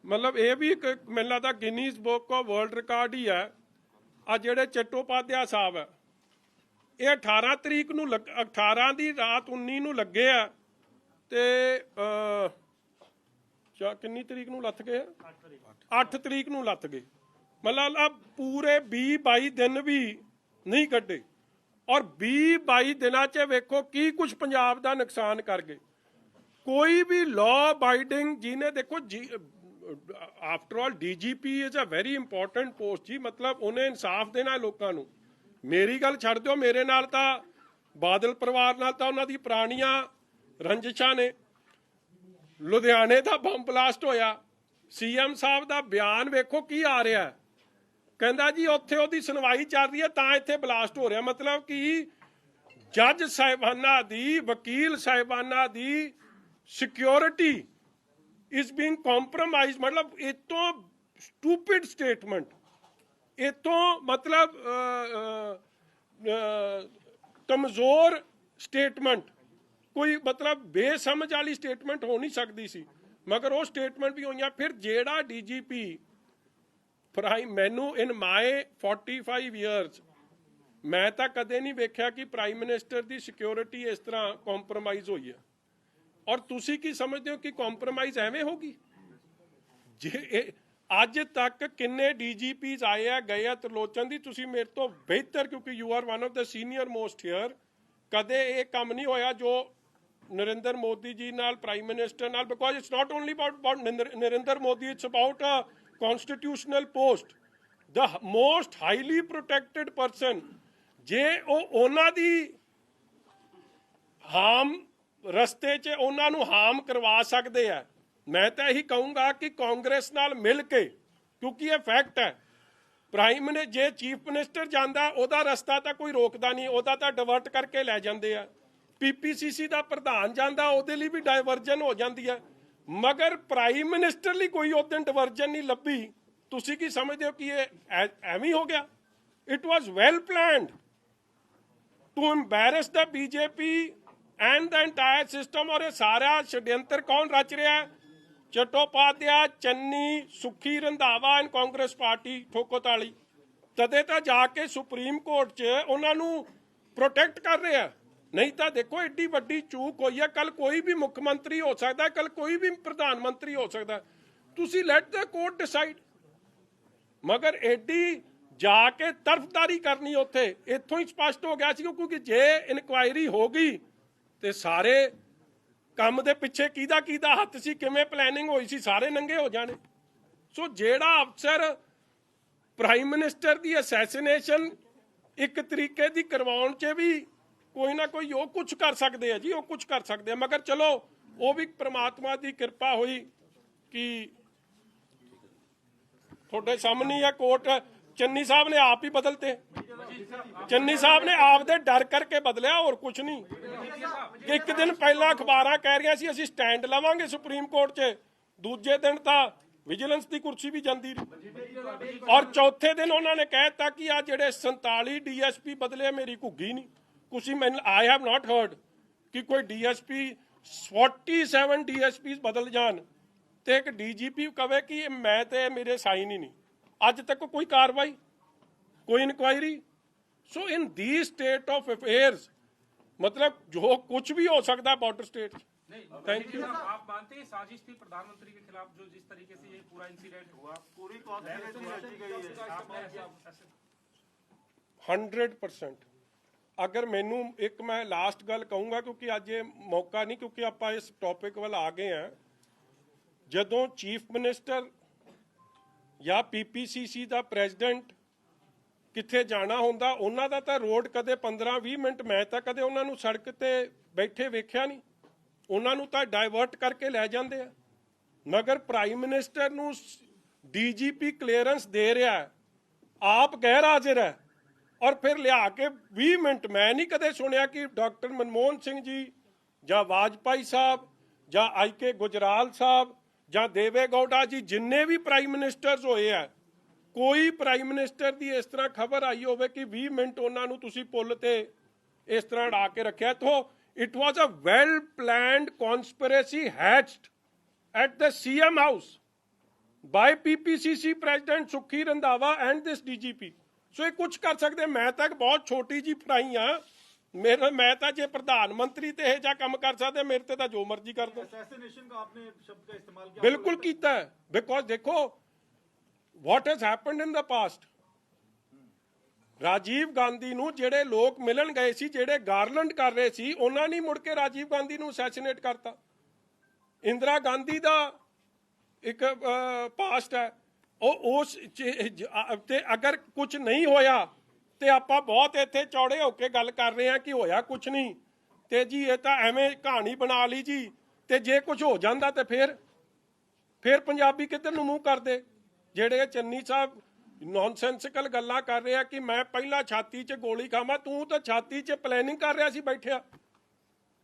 ਮਤਲਬ ਇਹ ਵੀ ਇੱਕ ਮੈਨੂੰ ਲੱਗਦਾ Guinness book of world record ਹੀ ਹੈ, ਆ ਜਿਹੜੇ ਚੱਟੋਪਾਧਿਆ ਸਾਹਿਬ ਹੈ, ਇਹ 18 ਤਰੀਕ ਨੂੰ 18 ਦੀ ਰਾਤ 19 ਨੂੰ ਲੱਗੇ ਆ ਤੇ ਕਿੰਨੀ ਤਰੀਕ ਨੂੰ ਲੱਥ ਗਏ? 8 ਤਰੀਕ ਨੂੰ ਲੱਥ ਗਏ। ਮਤਲਬ ਆ ਪੂਰੇ 20-22 ਦਿਨ ਵੀ ਨਹੀਂ ਕੱਢੇ, ਔਰ 20-22 ਦਿਨਾਂ 'ਚ ਵੇਖੋ ਕੀ ਕੁਝ ਪੰਜਾਬ ਦਾ ਨੁਕਸਾਨ ਕਰ ਗਏ। ਕੋਈ ਵੀ ਲਾਅ ਅਬਾਈਡਿੰਗ ਜਿਹਨੇ ਦੇਖੋ after all DGP is a very important post ਜੀ, ਮਤਲਬ ਉਹਨੇ ਇਨਸਾਫ ਦੇਣਾ ਲੋਕਾਂ ਨੂੰ। ਮੇਰੀ ਗੱਲ ਛੱਡ ਦਿਓ, ਮੇਰੇ ਨਾਲ ਤਾਂ ਬਾਦਲ ਪਰਿਵਾਰ ਨਾਲ ਤਾਂ ਉਹਨਾਂ ਦੀ ਪੁਰਾਣੀਆਂ ਰੰਜਿਸ਼ਾਂ ਨੇ। ਲੁਧਿਆਣੇ ਦਾ ਬੰਬ ਬਲਾਸਟ ਹੋਇਆ, ਸੀਐਮ ਸਾਹਿਬ ਦਾ ਬਿਆਨ ਵੇਖੋ ਕੀ ਆ ਰਿਹਾ, ਕਹਿੰਦਾ ਜੀ ਉੱਥੇ ਉਹਦੀ ਸੁਣਵਾਈ ਚੱਲ ਰਹੀ ਹੈ ਤਾਂ ਇੱਥੇ ਬਲਾਸਟ ਹੋ ਰਿਹਾ। ਮਤਲਬ ਕਿ ਜੱਜ ਸਾਹਿਬਾਨਾਂ ਦੀ, ਵਕੀਲ ਸਾਹਿਬਾਨਾਂ ਦੀ ਸਿਕਿਉਰਿਟੀ ਇਜ਼ ਬੀਇੰਗ ਕੰਪਰੋਮਾਈਜ਼। ਮਤਲਬ ਇਹ ਤੋਂ ਸਟੂਪਿਡ ਸਟੇਟਮੈਂਟ, ਇਹ ਤੋਂ ਮਤਲਬ ਕਮਜ਼ੋਰ ਸਟੇਟਮੈਂਟ, ਕੋਈ ਮਤਲਬ ਬੇਸਮਝ ਵਾਲੀ ਸਟੇਟਮੈਂਟ ਹੋ ਨਹੀਂ ਸਕਦੀ ਸੀ, ਮਗਰ ਉਹ ਸਟੇਟਮੈਂਟ ਵੀ ਹੋਈਆਂ। ਫਿਰ ਜਿਹੜਾ ਡੀਜੀਪੀ ਮੈਨੂੰ ਇਨ ਮਾਈ 45 ਇਅਰਸ ਮੈਂ ਤਾਂ ਕਦੇ ਨਹੀਂ ਵੇਖਿਆ ਕਿ ਪ੍ਰਾਈਮ ਮਿਨਿਸਟਰ ਦੀ ਸਿਕਿਉਰਿਟੀ ਇਸ ਤਰ੍ਹਾਂ ਕੰਪਰੋਮਾਈਜ਼ ਹੋਈ ਹੈ। ਔਰ ਤੁਸੀਂ ਕੀ ਸਮਝਦੇ ਹੋ ਕਿ ਕੰਪਰੋਮਾਈਜ਼ ਐਵੇਂ ਹੋਗੀ? ਜੇ ਅੱਜ ਤੱਕ ਕਿੰਨੇ ਡੀਜੀਪੀਜ਼ ਆਏ ਆ ਗਏ ਆ ਤਰਲੋਚਨ ਦੀ, ਤੁਸੀਂ ਮੇਰੇ ਤੋਂ ਬਿਹਤਰ, ਕਿਉਂਕਿ you are one of the senior most here, ਕਦੇ ਇਹ ਕੰਮ ਨਹੀਂ ਹੋਇਆ ਜੋ ਨਰਿੰਦਰ ਮੋਦੀ ਜੀ ਨਾਲ, ਪ੍ਰਾਈਮ ਮਿਨਿਸਟਰ ਨਾਲ, because it's not only about Narendra Modi, it's about a constitutional post, the most highly protected person। ਜੇ ਉਹ ਉਹਨਾਂ ਦੀ ਹਾਮ ਰਸਤੇ 'ਚ ਉਹਨਾਂ ਨੂੰ ਹਾਮ ਕਰਵਾ ਸਕਦੇ ਆ, ਮੈਂ ਤਾਂ ਇਹੀ ਕਹੂੰਗਾ ਕਿ ਕਾਂਗਰਸ ਨਾਲ ਮਿਲ ਕੇ, ਕਿਉਂਕਿ ਇਹ ਫੈਕਟ ਹੈ, ਪ੍ਰਾਈਮ ਮਿਨਿਸਟਰ ਜੇ ਚੀਫ ਮਿਨਿਸਟਰ ਜਾਂਦਾ ਉਹਦਾ ਰਸਤਾ ਤਾਂ ਕੋਈ ਰੋਕਦਾ ਨਹੀਂ, ਉਹਦਾ ਤਾਂ ਡਿਵਰਟ ਕਰਕੇ ਲੈ ਜਾਂਦੇ ਆ। ਪੀਪੀਸੀਸੀ ਦਾ ਪ੍ਰਧਾਨ ਜਾਂਦਾ ਉਹਦੇ ਲਈ ਵੀ ਡਾਇਵਰਜਨ ਹੋ ਜਾਂਦੀ ਹੈ, ਮਗਰ ਪ੍ਰਾਈਮ ਮਿਨਿਸਟਰ ਲਈ ਕੋਈ ਉਦੋਂ ਡਿਵਰਜਨ ਨਹੀਂ ਲੱਭੀ। ਤੁਸੀਂ ਕੀ ਸਮਝਦੇ ਹੋ ਕਿ ਇਹ ਐਵੇਂ ਹੋ ਗਿਆ? It was well planned to embarrass the BJP and the entire system. ਔਰ ਇਹ ਸਾਰਾ ਛਡਯੰਤਰ ਕੌਣ ਰਚ ਰਿਹਾ? ਚਟੋਪਾਧਿਆ, ਚੰਨੀ, ਸੁਖੀ ਰੰਧਾਵਾ ਐਂਡ ਕਾਂਗਰਸ ਪਾਰਟੀ ਠੋਕੋ ਤਾਲੀ। ਤਦੇ ਤਾਂ ਜਾ ਕੇ ਸੁਪਰੀਮ ਕੋਰਟ 'ਚ ਉਹਨਾਂ ਨੂੰ ਪ੍ਰੋਟੈਕਟ ਕਰ ਰਿਹਾ। ਨਹੀਂ ਤਾਂ ਦੇਖੋ ਏਡੀ ਵੱਡੀ ਚੂਕ ਹੋਈ ਹੈ, ਕੱਲ ਕੋਈ ਵੀ ਮੁੱਖ ਮੰਤਰੀ ਹੋ ਸਕਦਾ, ਕੱਲ ਕੋਈ ਵੀ ਪ੍ਰਧਾਨ ਮੰਤਰੀ ਹੋ ਸਕਦਾ, ਤੁਸੀਂ ਲੈਟ ਦ ਕੋਰਟ ਡਿਸਾਈਡ। ਮਗਰ ਏਡੀ ਜਾ ਕੇ ਤਰਫਦਾਰੀ ਕਰਨੀ ਉੱਥੇ, ਇੱਥੋਂ ਹੀ ਸਪਸ਼ਟ ਹੋ ਗਿਆ ਸੀ, ਕਿਉਂਕਿ ਜੇ ਇਨਕੁਆਇਰੀ ਹੋ ਗਈ ਤੇ ਸਾਰੇ ਕੰਮ ਦੇ ਪਿੱਛੇ ਕਿਹਦਾ ਹੱਥ ਸੀ, ਕਿਵੇਂ ਪਲੈਨਿੰਗ ਹੋਈ ਸੀ, ਸਾਰੇ ਨੰਗੇ ਹੋ ਜਾਣੇ। ਸੋ ਜਿਹੜਾ ਅਫਸਰ ਪ੍ਰਾਈਮ ਮਿਨਿਸਟਰ ਦੀ ਅਸੈਸੀਨੇਸ਼ਨ ਇੱਕ ਤਰੀਕੇ ਦੀ ਕਰਵਾਉਣ 'ਚ ਵੀ ਕੋਈ ਨਾ ਕੋਈ ਉਹ ਕੁਝ ਕਰ ਸਕਦੇ ਆ ਜੀ, ਉਹ ਕੁਝ ਕਰ ਸਕਦੇ ਆ। ਮਗਰ ਚਲੋ ਉਹ ਵੀ ਪ੍ਰਮਾਤਮਾ ਦੀ ਕਿਰਪਾ ਹੋਈ ਕਿ ਤੁਹਾਡੇ ਸਾਹਮਣੇ ਆ ਕੋਰਟ, ਚੰਨੀ ਸਾਹਿਬ ਨੇ ਆਪ ਹੀ ਬਦਲਤੇ, ਚੰਨੀ ਸਾਹਿਬ ਨੇ ਆਪ ਦੇ ਡਰ ਕਰਕੇ ਬਦਲਿਆ, ਹੋਰ ਕੁਝ ਨਹੀਂ। ਇੱਕ ਦਿਨ ਪਹਿਲਾਂ ਅਖਬਾਰਾਂ ਕਹਿ ਰਹੀਆਂ ਸੀ ਅਸੀਂ ਸਟੈਂਡ ਲਵਾਂਗੇ ਸੁਪਰੀਮ ਕੋਰਟ 'ਚ, ਦੂਜੇ ਦਿਨ ਤਾਂ ਵਿਜੀਲੈਂਸ ਦੀ ਕੁਰਸੀ ਵੀ ਜਾਂਦੀ ਰਹੀ, ਔਰ ਚੌਥੇ ਦਿਨ ਉਹਨਾਂ ਨੇ ਕਹਿ ਦਿੱਤਾ ਕਿ ਆ ਜਿਹੜੇ 47 ਡੀਐਸਪੀ ਬਦਲੇ ਮੇਰੀ ਘੁੱਗੀ ਨਹੀਂ। ਤੁਸੀਂ ਮੈਨੂੰ ਆਈ ਹੈਵ ਨਾਟ ਹਰਡ ਕਿ ਕੋਈ ਡੀਐਸਪੀ 47 ਡੀਐਸਪੀਜ਼ ਬਦਲ ਜਾਣ ਤੇ ਇੱਕ ਡੀਜੀਪੀ ਕਵੇ ਕਿ ਮੈਂ ਤੇ ਮੇਰੇ ਸਾਈਨ ਹੀ ਨਹੀਂ। ਅੱਜ ਤੱਕ ਕੋਈ ਕਾਰਵਾਈ, ਕੋਈ inquiry. So in the state of ਅਫੇਅर्स मतलब जो कुछ भी हो सकता है बॉर्डर स्टेट। Thank you. आप मानते हैं साजिश थी प्रधानमंत्री के खिलाफ, जो जिस तरीके से ये पूरा इंसिडेंट हुआ, पूरी 100%। अगर मैनू एक मैं लास्ट गल कहूँगा क्योंकि अज ये मौका नहीं, क्योंकि आप इस टॉपिक वाल आ गए हैं। जदों चीफ मिनिस्टर या PPCC का प्रेजिडेंट किथे जाना होंदा, उन्हां दा तां रोड कदे 15-20 मिनट मैं तां कदे उन्हां नूं सड़क ते बैठे वेख्या नहीं, उन्हां नूं तां डाइवर्ट करके लै जांदे आ। मगर प्राइम मिनिस्टर नूं DGP क्लीयरेंस दे रहा है, आप गैर हाजिर है, और फिर लिया के 20 मिनट मैं नहीं कदे सुनिया कि डॉक्टर मनमोहन सिंह जी जां वाजपेयी साहब जां IK गुजराल साहब जां देवे गौड़ा जी, जिन्ने भी प्राइम मिनिस्टर्स होए है, कोई प्राइम मिनिस्टर की इस तरह खबर आई होवे कि 20 मिनट उन्होंने तुसी पुल ते इस तरह अड़ा के रखा। तो it was a well planned conspiracy hatched at the CM house by PPCC President Sukhi Randhawa and this DGP। ਸੋ ਇਹ ਕੁਝ ਕਰ ਸਕਦੇ। ਮੈਂ ਤਾਂ ਬਹੁਤ ਛੋਟੀ ਜੀ ਫਰਾਈ ਆ, ਮੈਂ ਤਾਂ ਜੇ ਪ੍ਰਧਾਨ ਮੰਤਰੀ ਤੇ ਇਹ ਜਿਹਾ ਕੰਮ ਕਰ ਸਕਦੇ, ਮੇਰੇ ਤੇ ਤਾਂ ਜੋ ਮਰਜ਼ੀ ਕਰ ਦੋ। असैसिनेशन का आपने शब्द का इस्तेमाल किया, ਬਿਲਕੁਲ ਕੀਤਾ ਹੈ, ਬਿਕੋਜ਼ ਦੇਖੋ ਵਾਟ has happened in the past. Rajiv Gandhi ਨੂੰ ਜਿਹੜੇ ਲੋਕ ਮਿਲਣ ਗਏ ਸੀ, ਜਿਹੜੇ ਗਾਰਲੈਂਡ ਕਰ ਰਹੇ ਸੀ, ਉਹਨਾਂ ਨੇ ਮੁੜ ਕੇ ਰਾਜੀਵ ਗਾਂਧੀ ਨੂੰ ਅਸੈਸੀਨੇਟ ਕਰਤਾ। ਇੰਦਰਾ ਗਾਂਧੀ ਦਾ ਇੱਕ ਪਾਸਟ ਹੈ, ਉਹ ਉਸ ਤੇ ਅਗਰ ਕੁਝ ਨਹੀਂ ਹੋਇਆ ਤੇ ਆਪਾਂ ਬਹੁਤ ਇੱਥੇ ਚੌੜੇ ਹੋ ਕੇ ਗੱਲ ਕਰ ਰਹੇ ਹਾਂ ਕਿ ਹੋਇਆ ਕੁਝ ਨਹੀਂ, ਤੇ ਜੀ ਇਹ ਤਾਂ ਐਵੇਂ ਕਹਾਣੀ ਬਣਾ ਲਈ ਜੀ, ਤੇ ਜੇ ਕੁਝ ਹੋ ਜਾਂਦਾ ਤੇ ਫਿਰ ਪੰਜਾਬੀ ਕਿੱਧਰ ਨੂੰ ਮੂੰਹ ਕਰਦੇ। ਜਿਹੜੇ ਚੰਨੀ ਸਾਹਿਬ ਨੌਨਸੈਂਸਿਕਲ ਗੱਲਾਂ ਕਰ ਰਹੇ ਆ ਕਿ ਮੈਂ ਪਹਿਲਾਂ ਛਾਤੀ 'ਚ ਗੋਲੀ ਖਾਵਾਂ, ਤੂੰ ਤਾਂ ਛਾਤੀ 'ਚ ਪਲੈਨਿੰਗ ਕਰ ਰਿਹਾ ਸੀ ਬੈਠਿਆ।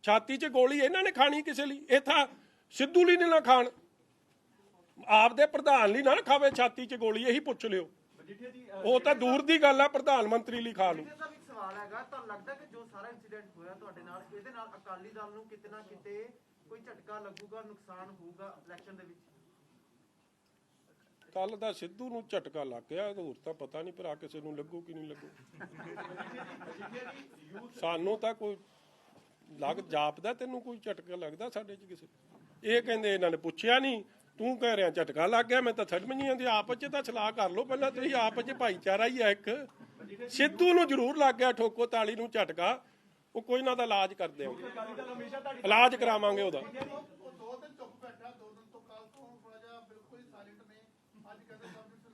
ਛਾਤੀ 'ਚ ਗੋਲੀ ਇਹਨਾਂ ਨੇ ਖਾਣੀ ਕਿਸੇ ਲਈ, ਇਹ ਤਾਂ ਸਿੱਧੂ ਲਈ ਨਾ ਖਾਣ, ਆਪਦੇ ਪ੍ਰਧਾਨ ਲਈ ਨਾ ਖਾਵੇ ਛਾਤੀ 'ਚ ਗੋਲੀ, ਇਹੀ ਪੁੱਛ ਲਿਓ। ਮਜੀਠੀਆ ਜੀ ਉਹ ਤਾਂ ਦੂਰ ਦੀ ਗੱਲ ਆ, ਪ੍ਰਧਾਨ ਮੰਤਰੀ ਲਈ ਖਾ ਲੂ। ਸਾਹਿਬ ਇੱਕ ਸਵਾਲ ਹੈਗਾ, ਤੁਹਾਨੂੰ ਲੱਗਦਾ ਕਿ ਜੋ ਸਾਰਾ ਇਨਸੀਡੈਂਟ ਹੋਇਆ ਤੁਹਾਡੇ ਨਾਲ, ਇਹਦੇ ਨਾਲ ਅਕਾਲੀ ਦਲ ਨੂੰ ਕਿਤੇ ਨਾ ਕਿਤੇ ਕੋਈ ਝਟਕਾ ਲੱਗੂਗਾ, ਨੁਕਸਾਨ ਹੋਊਗਾ ਇਲੈਕਸ਼ਨ ਦੇ ਵਿੱਚ? ਕੱਲ ਦਾ ਸਿੱਧੂ ਨੂੰ ਝਟਕਾ ਲੱਗ ਗਿਆ, ਹੋਰ ਤਾਂ ਪਤਾ ਨਹੀਂ ਭਰਾ ਕਿਸੇ ਨੂੰ ਲੱਗੂ ਕਿ ਨਹੀਂ ਲੱਗੂ। ਸਾਨੂੰ ਤਾਂ ਕੋਈ ਜਾਪਦਾ, ਤੈਨੂੰ ਕੋਈ ਝਟਕਾ ਲੱਗਦਾ ਸਾਡੇ 'ਚ ਕਿਸੇ? ਇਹ ਕਹਿੰਦੇ ਇਹਨਾਂ ਨੇ ਪੁੱਛਿਆ ਨਹੀਂ, ਤੂੰ ਕਹਿ ਰਿਹਾ ਝਟਕਾ ਲੱਗ ਗਿਆ। ਮੈਂ ਤਾਂ ਸਮਝ ਨਹੀਂ ਆਉਂਦੀ, ਆਪਸ 'ਚ ਤਾਂ ਸਲਾਹ ਕਰ ਲਓ ਪਹਿਲਾਂ ਤੁਸੀਂ, ਆਪਸ 'ਚ ਭਾਈਚਾਰਾ ਹੀ ਹੈ ਇੱਕ। ਸਿੱਧੂ ਨੂੰ ਜ਼ਰੂਰ ਲੱਗ ਗਿਆ ਠੋਕੋ ਤਾਲੀ ਨੂੰ ਝਟਕਾ, ਉਹ ਕੋਈ ਨਾ ਦਾ ਇਲਾਜ ਕਰਦੇ ਆ, ਇਲਾਜ ਕਰਾਵਾਂਗੇ ਉਹਦਾ।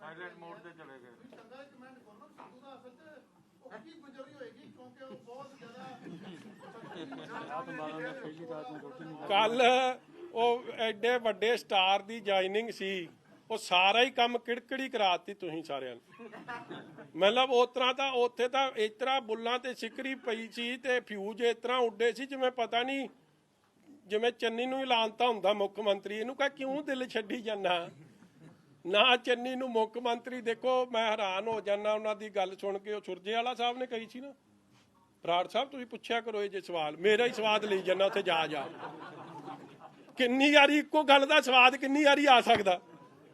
ਸਾਇਲੈਂਟ ਮੋਡ ਤੇ ਚਲੇ ਗਏ। ਕੱਲ ਉਹ ਐਡੇ ਵੱਡੇ ਸਟਾਰ ਦੀ ਜੁਆਇਨਿੰਗ ਸੀ, ਉਹ ਸਾਰਾ ਹੀ ਕੰਮ ਕਿੜਕੜੀ ਕਰਾਤੀ ਤੁਸੀਂ ਸਾਰਿਆਂ ਨੇ। ਮਤਲਬ ਉਸ ਤਰ੍ਹਾਂ ਤਾਂ ਉੱਥੇ ਤਾਂ ਇਸ ਤਰ੍ਹਾਂ ਬੁੱਲਾਂ ਤੇ ਸਿਕਰੀ ਪਈ ਸੀ ਤੇ ਫਿਊਜ਼ ਇਸ ਤਰ੍ਹਾਂ ਉੱਡੇ ਸੀ ਜਿਵੇਂ ਪਤਾ ਨਹੀਂ, ਜਿਵੇਂ ਚੰਨੀ ਨੂੰ ਐਲਾਨਤਾ ਹੁੰਦਾ ਮੁੱਖ ਮੰਤਰੀ। ਇਹਨੂੰ ਕਹ ਕਿਉਂ ਦਿਲ ਛੱਡੀ ਜਾਂਦਾ ਨਾ ਚੰਨੀ ਨੂੰ ਮੁੱਖ ਮੰਤਰੀ। ਦੇਖੋ ਮੈਂ ਹੈਰਾਨ ਹੋ ਜਾਂਦਾ ਉਹਨਾਂ ਦੀ ਗੱਲ ਸੁਣ ਕੇ। ਉਹ ਸੁਰਜੇਵਾਲਾ ਸਾਹਿਬ ਨੇ ਕਹੀ ਸੀ ਨਾ, ਬਰਾੜ ਸਾਹਿਬ ਤੁਸੀਂ ਪੁੱਛਿਆ ਕਰੋ ਇਹ ਜੇ ਸਵਾਲ, ਮੇਰਾ ਹੀ ਸਵਾਦ ਲਈ ਜਾਂਦਾ ਉੱਥੇ ਜਾ ਕਿੰਨੀ ਵਾਰੀ ਇੱਕੋ ਗੱਲ ਦਾ ਸਵਾਦ ਕਿੰਨੀ ਵਾਰੀ ਆ ਸਕਦਾ।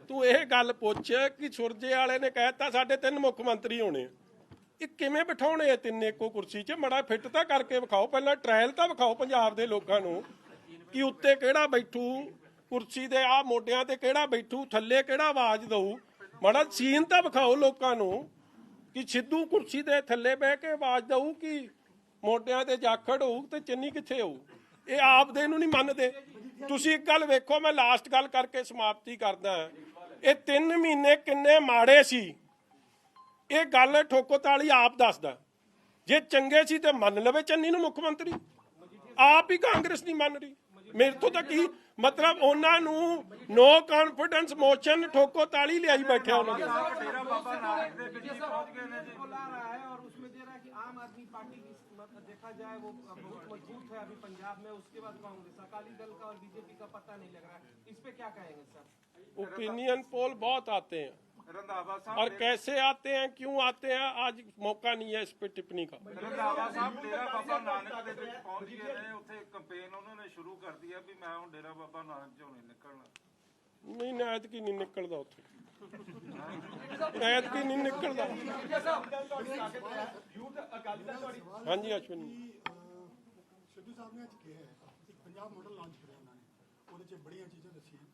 ਤੂੰ ਇਹ ਗੱਲ ਪੁੱਛ ਕਿ ਸੁਰਜੇ ਵਾਲੇ ਨੇ ਕਹਿਤਾ ਸਾਡੇ 3 ਮੁੱਖ ਮੰਤਰੀ ਹੋਣੇ, ਇਹ ਕਿਵੇਂ ਬਿਠਾਉਣੇ ਆ 3 ਇੱਕੋ ਕੁਰਸੀ 'ਚ? ਮੜਾ ਫਿੱਟ ਤਾਂ ਕਰਕੇ ਵਿਖਾਓ, ਪਹਿਲਾਂ ਟ੍ਰਾਇਲ ਤਾਂ ਵਿਖਾਓ ਪੰਜਾਬ ਦੇ ਲੋਕਾਂ ਨੂੰ ਕਿ ਉੱਤੇ ਕਿਹੜਾ ਬੈਠੂ, ਕੁਰਸੀ ਦੇ ਆ ਮੋਢਿਆਂ ਤੇ ਕਿਹੜਾ ਬੈਠੂ, ਥੱਲੇ ਕਿਹੜਾ ਆਵਾਜ਼ ਦਊ। ਮਾੜਾ ਸੀਨ ਤਾਂ ਵਿਖਾਓ ਲੋਕਾਂ ਨੂੰ ਕਿ ਸਿੱਧੂ ਕੁਰਸੀ ਦੇ ਥੱਲੇ ਬਹਿ ਕੇ ਆਵਾਜ਼ ਦਊ ਕਿ ਮੋਢਿਆਂ ਤੇ ਜਾਖੜ ਹੋਊ ਤੇ ਚੰਨੀ ਕਿੱਥੇ ਹੋਊ। ਇਹ ਆਪਦੇ ਨੂੰ ਨਹੀਂ ਮੰਨਦੇ। ਤੁਸੀਂ ਇੱਕ ਗੱਲ ਵੇਖੋ, ਮੈਂ ਲਾਸਟ ਗੱਲ ਕਰਕੇ ਸਮਾਪਤੀ ਕਰਦਾ। ਇਹ 3 ਮਹੀਨੇ ਕਿੰਨੇ ਮਾੜੇ ਸੀ, ਇਹ ਗੱਲ ਠੋਕੋ ਤਾਲੀ ਆਪ ਦੱਸਦਾ। ਜੇ ਚੰਗੇ ਸੀ ਤੇ ਮੰਨ ਲਵੇ ਚੰਨੀ ਨੂੰ ਮੁੱਖ ਮੰਤਰੀ, ਆਪ ਹੀ ਕਾਂਗਰਸ ਨਹੀਂ ਮੰਨ ਰਹੀ। ਮੇਰੇ ਤੋਂ ਤਾਂ ਕੀ ਮਤਲਬ, ਉਹਨਾਂ ਨੂੰ ਨੋ ਕੌਨਫੀਡੈਂਸ ਮੋਸ਼ਨ ਠੋਕੋ ਤਾਲੀ ਲਿਆਈ ਬੈਠਿਆ ਉਹਨਾਂ ਨੇ। डेरा बाबा नानक दे बिच पहुंच गए ने जी, बुला रहा है और उसमें दे रहा है कि आम आदमी पार्टी की देखा जाए वो बहुत मजबूत है अभी पंजाब में, उसके बाद कांग्रेस, अकाली दल का और बीजेपी का पता नहीं लग रहा है। इस पे क्या कहेंगे सर? ओपिनियन पोल बहुत आते हैं रंधावा और साहब, कैसे आते हैं, क्यों आते हैं, आज मौका नहीं है इस पे टिप्पणी का। रंधावा साहब डेरा बाबा नानक ਦੇ ਵਿੱਚ ਪਹੁੰਚ ਗਏ ਨੇ, ਉੱਥੇ ਕੰਪੇਨ ਉਹਨਾਂ ਨੇ ਸ਼ੁਰੂ ਕਰ ਦਿੱਤੀ ਹੈ ਵੀ ਮੈਂ ਹੁਣ ਡੇਰਾ ਬਾਬਾ ਨਾਨਕ ਚੋਂ ਨਹੀਂ ਨਿਕਲਣਾ। ਨਹੀਂ ਨੈਤ ਕੀ ਨਹੀਂ ਨਿਕਲਦਾ ਉੱਥੇ, ਨੈਤ ਕੀ ਨਹੀਂ ਨਿਕਲਦਾ। ਹਾਂਜੀ ਅਸ਼ਵਨੀ ਸਿੱਧੂ ਸਾਹਿਬ ਨੇ ਅੱਜ ਕਿਹਾ ਇੱਕ ਪੰਜਾਬ ਮਾਡਲ ਲਾਂਚ ਕਰਿਆ ਉਹਨਾਂ ਨੇ, ਉਹਦੇ 'ਚ ਬੜੀਆਂ ਚੀਜ਼ਾਂ ਦੱਸੀਆਂ।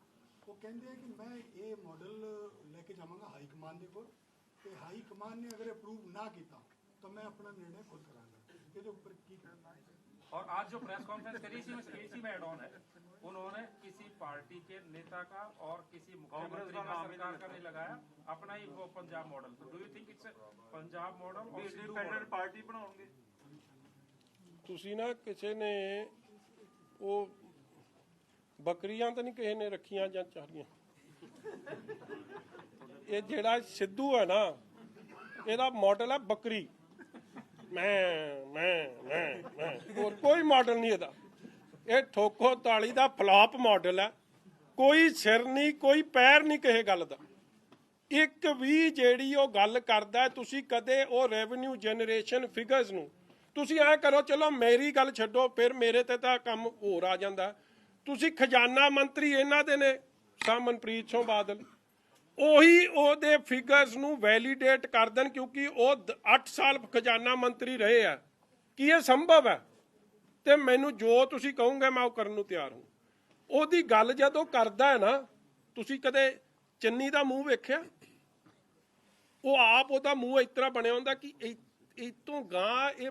ਉਹ ਕਹਿੰਦੇ ਆ ਕਿ ਮੈਂ ਇਹ ਮਾਡਲ ਲੈ ਕੇ ਜਾਵਾਂਗਾ ਹਾਈ ਕਮਾਨ ਦੇ ਕੋਲ, ਤੇ ਹਾਈ ਕਮਾਨ ਨੇ ਅਗਰ ਅਪਰੂਵ ਨਾ ਕੀਤਾ ਤਾਂ ਮੈਂ ਆਪਣਾ ਨਿਰਣਾ ਖੁਦ ਕਰਾਂਗਾ। ਇਹਦੇ ਉੱਪਰ ਕੀ ਕਰਨਾ ਹੈ? और आज जो प्रेस कॉन्फ्रेंस करी इसी में एड ऑन है, उन्होंने किसी पार्टी के नेता का और किसी मुख्यमंत्री का, सरकार का नहीं लगाया, अपना ही वो पंजाब मॉडल। तो do you think it's Punjab model और सिद्धू ਇੰਡੀਪੈਂਡੈਂਟ ਪਾਰਟੀ ਬਣਾਉਣਗੇ? ਤੁਸੀਂ ਨਾ ਕਿਸੇ ਨੇ ਉਹ ਬੱਕਰੀਆਂ ਤਾਂ ਨਹੀਂ ਕਿਸੇ ਨੇ ਰੱਖੀਆਂ ਜਾਂ ਚਾਰੀਆਂ। ਇਹ ਜਿਹੜਾ ਸਿੱਧੂ ਹੈ ਨਾ, ਇਹਦਾ ਮਾਡਲ ਹੈ ਬੱਕਰੀ। ਮੈਂ ਹੋਰ ਕੋਈ ਮਾਡਲ ਨਹੀਂ ਇਹਦਾ। ਇਹ ਠੋਕੋ ਤਾਲੀ ਦਾ ਫਲਾਪ ਮਾਡਲ ਹੈ। ਕੋਈ ਸਿਰ ਨਹੀਂ, ਕੋਈ ਪੈਰ ਨਹੀਂ ਕਿਸੇ ਗੱਲ ਦਾ। ਇੱਕ ਵੀ ਜਿਹੜੀ ਉਹ ਗੱਲ ਕਰਦਾ, ਤੁਸੀਂ ਕਦੇ ਉਹ ਰੈਵਨਿਊ ਜਨਰੇਸ਼ਨ ਫਿਗਰਸ ਨੂੰ ਤੁਸੀਂ ਐ ਕਰੋ, ਚਲੋ ਮੇਰੀ ਗੱਲ ਛੱਡੋ, ਫਿਰ ਮੇਰੇ ਤੇ ਤਾਂ ਕੰਮ ਹੋਰ ਆ ਜਾਂਦਾ। ਤੁਸੀਂ ਖਜ਼ਾਨਾ ਮੰਤਰੀ ਇਹਨਾਂ ਦੇ ਨੇ, ਮਨਪ੍ਰੀਤ ਸਿੰਘ ਬਾਦਲ, ਉਹੀ ਉਹਦੇ ਫਿਗਰਸ ਨੂੰ ਵੈਲੀਡੇਟ ਕਰ ਦੇਣ, ਕਿਉਂਕਿ ਉਹ 8 ਸਾਲ ਖਜ਼ਾਨਾ ਮੰਤਰੀ ਰਹੇ ਆ। ਕੀ ਇਹ ਸੰਭਵ ਹੈ? ਤੇ ਮੈਨੂੰ ਜੋ ਤੁਸੀਂ ਕਹੋਗੇ ਮੈਂ ਉਹ ਕਰਨ ਨੂੰ ਤਿਆਰ ਹਾਂ। ਉਹਦੀ ਗੱਲ ਜਦੋਂ ਕਰਦਾ ਹੈ ਨਾ, ਤੁਸੀਂ ਕਦੇ ਚੰਨੀ ਦਾ ਮੂੰਹ ਵੇਖਿਆ? ਉਹ ਆਪ ਉਹਦਾ ਮੂੰਹ ਇਸ ਤਰ੍ਹਾਂ ਬਣਿਆ ਹੁੰਦਾ ਕਿ ਇਹ ਤੋਂ ਗਾਂ ਇਹ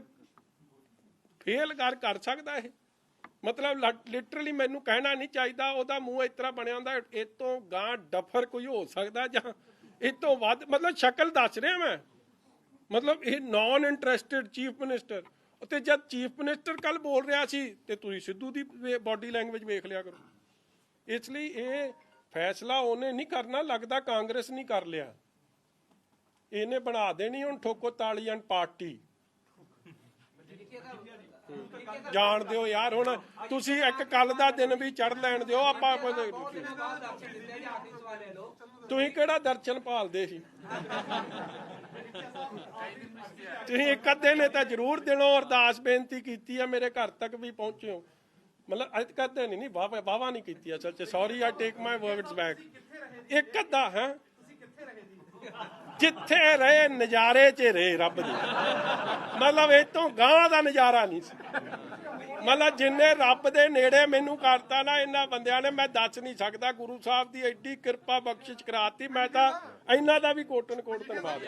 ਫੇਲ ਕਰ ਸਕਦਾ ਇਹ। ਮਤਲਬ ਲਿਟਰਲੀ ਮੈਨੂੰ ਕਹਿਣਾ ਨਹੀਂ ਚਾਹੀਦਾ, ਉਹਦਾ ਮੂੰਹ ਇਸ ਤਰ੍ਹਾਂ ਬਣਿਆ ਹੁੰਦਾ ਇਹ ਤੋਂ ਗਾਂ ਡਫਰ ਕੋਈ ਹੋ ਸਕਦਾ ਜਾਂ ਇਹ ਤੋਂ ਵੱਧ। ਮਤਲਬ ਸ਼ਕਲ ਦੱਸ ਰਿਹਾ ਮੈਂ, ਮਤਲਬ ਇਹ ਨਾਨ ਇੰਟਰਸਟਿਡ ਚੀਫ ਮਿਨਿਸਟਰ। ਤੇ ਜਦ ਚੀਫ ਮਿਨਿਸਟਰ ਕੱਲ ਬੋਲ ਰਿਹਾ ਸੀ ਤੇ ਤੁਸੀਂ ਸਿੱਧੂ ਦੀ ਬਾਡੀ ਲੈਂਗੁਏਜ ਵੇਖ ਲਿਆ ਕਰੋ। ਇਸ ਲਈ ਇਹ ਫੈਸਲਾ ਉਹਨੇ ਨਹੀਂ ਕਰਨਾ, ਲੱਗਦਾ ਕਾਂਗਰਸ ਨਹੀਂ ਕਰ ਲਿਆ, ਇਹਨੇ ਬਣਾ ਦੇਣੀ ਹੁਣ ਠੋਕੋ ਤਾਲੀ ਐਂਡ ਪਾਰਟੀ। ਜਾਣ ਦਿਓ ਯਾਰ, ਹੁਣ ਤੁਸੀਂ ਇੱਕ ਕੱਲ ਦਾ ਦਿਨ ਵੀ ਚੜ ਲੈਣ ਦਿਓ। ਆਪਾਂ ਤੁਸੀਂ ਕਿਹੜਾ ਦਰਸ਼ਨ ਭਾਲਦੇ ਸੀ? ਤੁਸੀਂ ਇੱਕ ਅੱਧੇ ਨੇ ਤਾਂ ਜ਼ਰੂਰ ਦਿਨੋਂ ਅਰਦਾਸ ਬੇਨਤੀ ਕੀਤੀ ਆ, ਮੇਰੇ ਘਰ ਤੱਕ ਵੀ ਪਹੁੰਚੇ ਹੋ। ਮਤਲਬ ਅੱਜ ਕਦੇ ਨਹੀਂ ਵਾਵਾ ਨਹੀਂ ਕੀਤੀ ਅਸਲ 'ਚ। ਸੌਰੀ, ਆਈ ਟੇਕ ਮਾਈ ਵਰਡਸ ਬੈਕ। ਇੱਕ ਅੱਧਾ ਹੈ ਜਿੱਥੇ ਰਹੇ ਨਜ਼ਾਰੇ 'ਚ ਰਹੇ ਰੱਬ ਦੇ। ਮਤਲਬ ਇਹ ਤੋਂ ਗਾਂ ਦਾ ਨਜ਼ਾਰਾ ਨਹੀਂ ਸੀ। ਮਤਲਬ ਜਿੰਨੇ ਰੱਬ ਦੇ ਨੇੜੇ ਮੈਨੂੰ ਕਰਤਾ ਨਾ ਇਹਨਾਂ ਬੰਦਿਆਂ ਨੇ, ਮੈਂ ਦੱਸ ਨਹੀਂ ਸਕਦਾ। ਗੁਰੂ ਸਾਹਿਬ ਦੀ ਐਡੀ ਕਿਰਪਾ ਬਖਸ਼ਿਸ਼ ਕਰਾਤੀ, ਮੈਂ ਤਾਂ ਇਹਨਾਂ ਦਾ ਵੀ ਕੋਟਨ ਕੋਟ ਧੰਨਵਾਦ।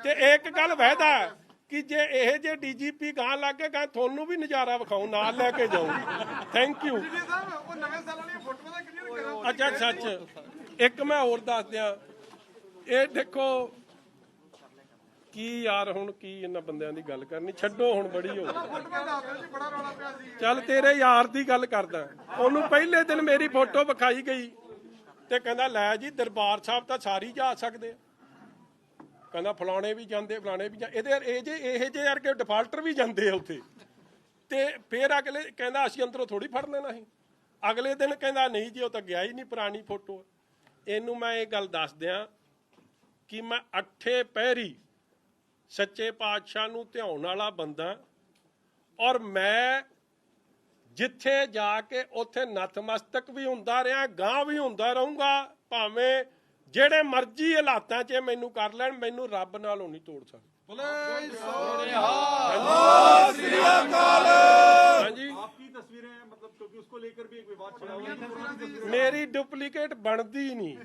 ਤੇ ਇੱਕ ਗੱਲ ਵਹਿਦਾ ਕਿ ਜੇ ਇਹ ਜੇ ਡੀਜੀਪੀ ਗਾਂ ਲੱਗ ਕੇ ਗਾਂ ਤੁਹਾਨੂੰ ਵੀ ਨਜ਼ਾਰਾ ਵਿਖਾਉ, ਨਾਲ ਲੈ ਕੇ ਜਾਊਂ। Thank you. ਅੱਛਾ ਸੱਚ, ਇੱਕ ਮੈਂ ਹੋਰ ਦੱਸ ਦਿਆਂ। ਇਹ ਦੇਖੋ ਕੀ ਯਾਰ, ਹੁਣ ਕੀ ਇਹਨਾਂ ਬੰਦਿਆਂ ਦੀ ਗੱਲ ਕਰਨੀ, ਛੱਡੋ ਹੁਣ, ਬੜੀ ਹੋ ਗਈ। ਚੱਲ ਤੇਰੇ ਯਾਰ ਦੀ ਗੱਲ ਕਰਦਾ। ਉਹਨੂੰ ਪਹਿਲੇ ਦਿਨ ਮੇਰੀ ਫੋਟੋ ਵਿਖਾਈ ਗਈ ਤੇ ਕਹਿੰਦਾ ਲੈ ਜੀ ਦਰਬਾਰ ਸਾਹਿਬ ਤਾਂ ਸਾਰੀ ਜਾ ਸਕਦੇ। ਕਹਿੰਦਾ ਫਲਾਣੇ ਵੀ ਜਾਂਦੇ, ਫਲਾਣੇ ਵੀ ਇਹਦੇ ਇਹ ਜੇ ਯਾਰ ਕਿ ਡਿਫਾਲਟਰ ਵੀ ਜਾਂਦੇ ਆ ਉੱਥੇ। ਤੇ ਫਿਰ ਅਗਲੇ ਕਹਿੰਦਾ ਅਸੀਂ ਅੰਦਰੋਂ ਥੋੜੀ ਫੜ ਲੈਣਾ ਸੀ। ਅਗਲੇ ਦਿਨ ਕਹਿੰਦਾ ਨਹੀਂ ਜੀ ਉਹ ਤਾਂ ਗਿਆ ਹੀ ਨਹੀਂ, ਪੁਰਾਣੀ ਫੋਟੋ। ਇਹਨੂੰ ਮੈਂ ਇਹ ਗੱਲ ਦੱਸ ਦਿਆਂ ਕਿ ਮੈਂ 8 ਪਹਿਰੀ ਸੱਚੇ ਪਾਤਸ਼ਾਹ ਨੂੰ ਧਿਆਉਣ ਵਾਲਾ ਬੰਦਾ, ਔਰ ਮੈਂ ਜਿੱਥੇ ਜਾ ਕੇ ਉੱਥੇ ਨਤਮਸਤਕ ਵੀ ਹੁੰਦਾ ਰਿਹਾ, ਗਾਂ ਵੀ ਹੁੰਦਾ ਰਹੂੰਗਾ। ਭਾਵੇਂ ਜਿਹੜੇ ਮਰਜ਼ੀ ਹਾਲਾਤਾਂ 'ਚ ਮੈਨੂੰ ਕਰ ਲੈਣ, ਮੈਨੂੰ ਰੱਬ ਨਾਲੋਂ ਨਹੀਂ ਤੋੜ ਸਕਦਾ। ਹਾਂਜੀ, मतलब क्योंकि उसको लेकर भी एक विवाद चला हुआ है। मेरी डुप्लीकेट बनती ही नहीं।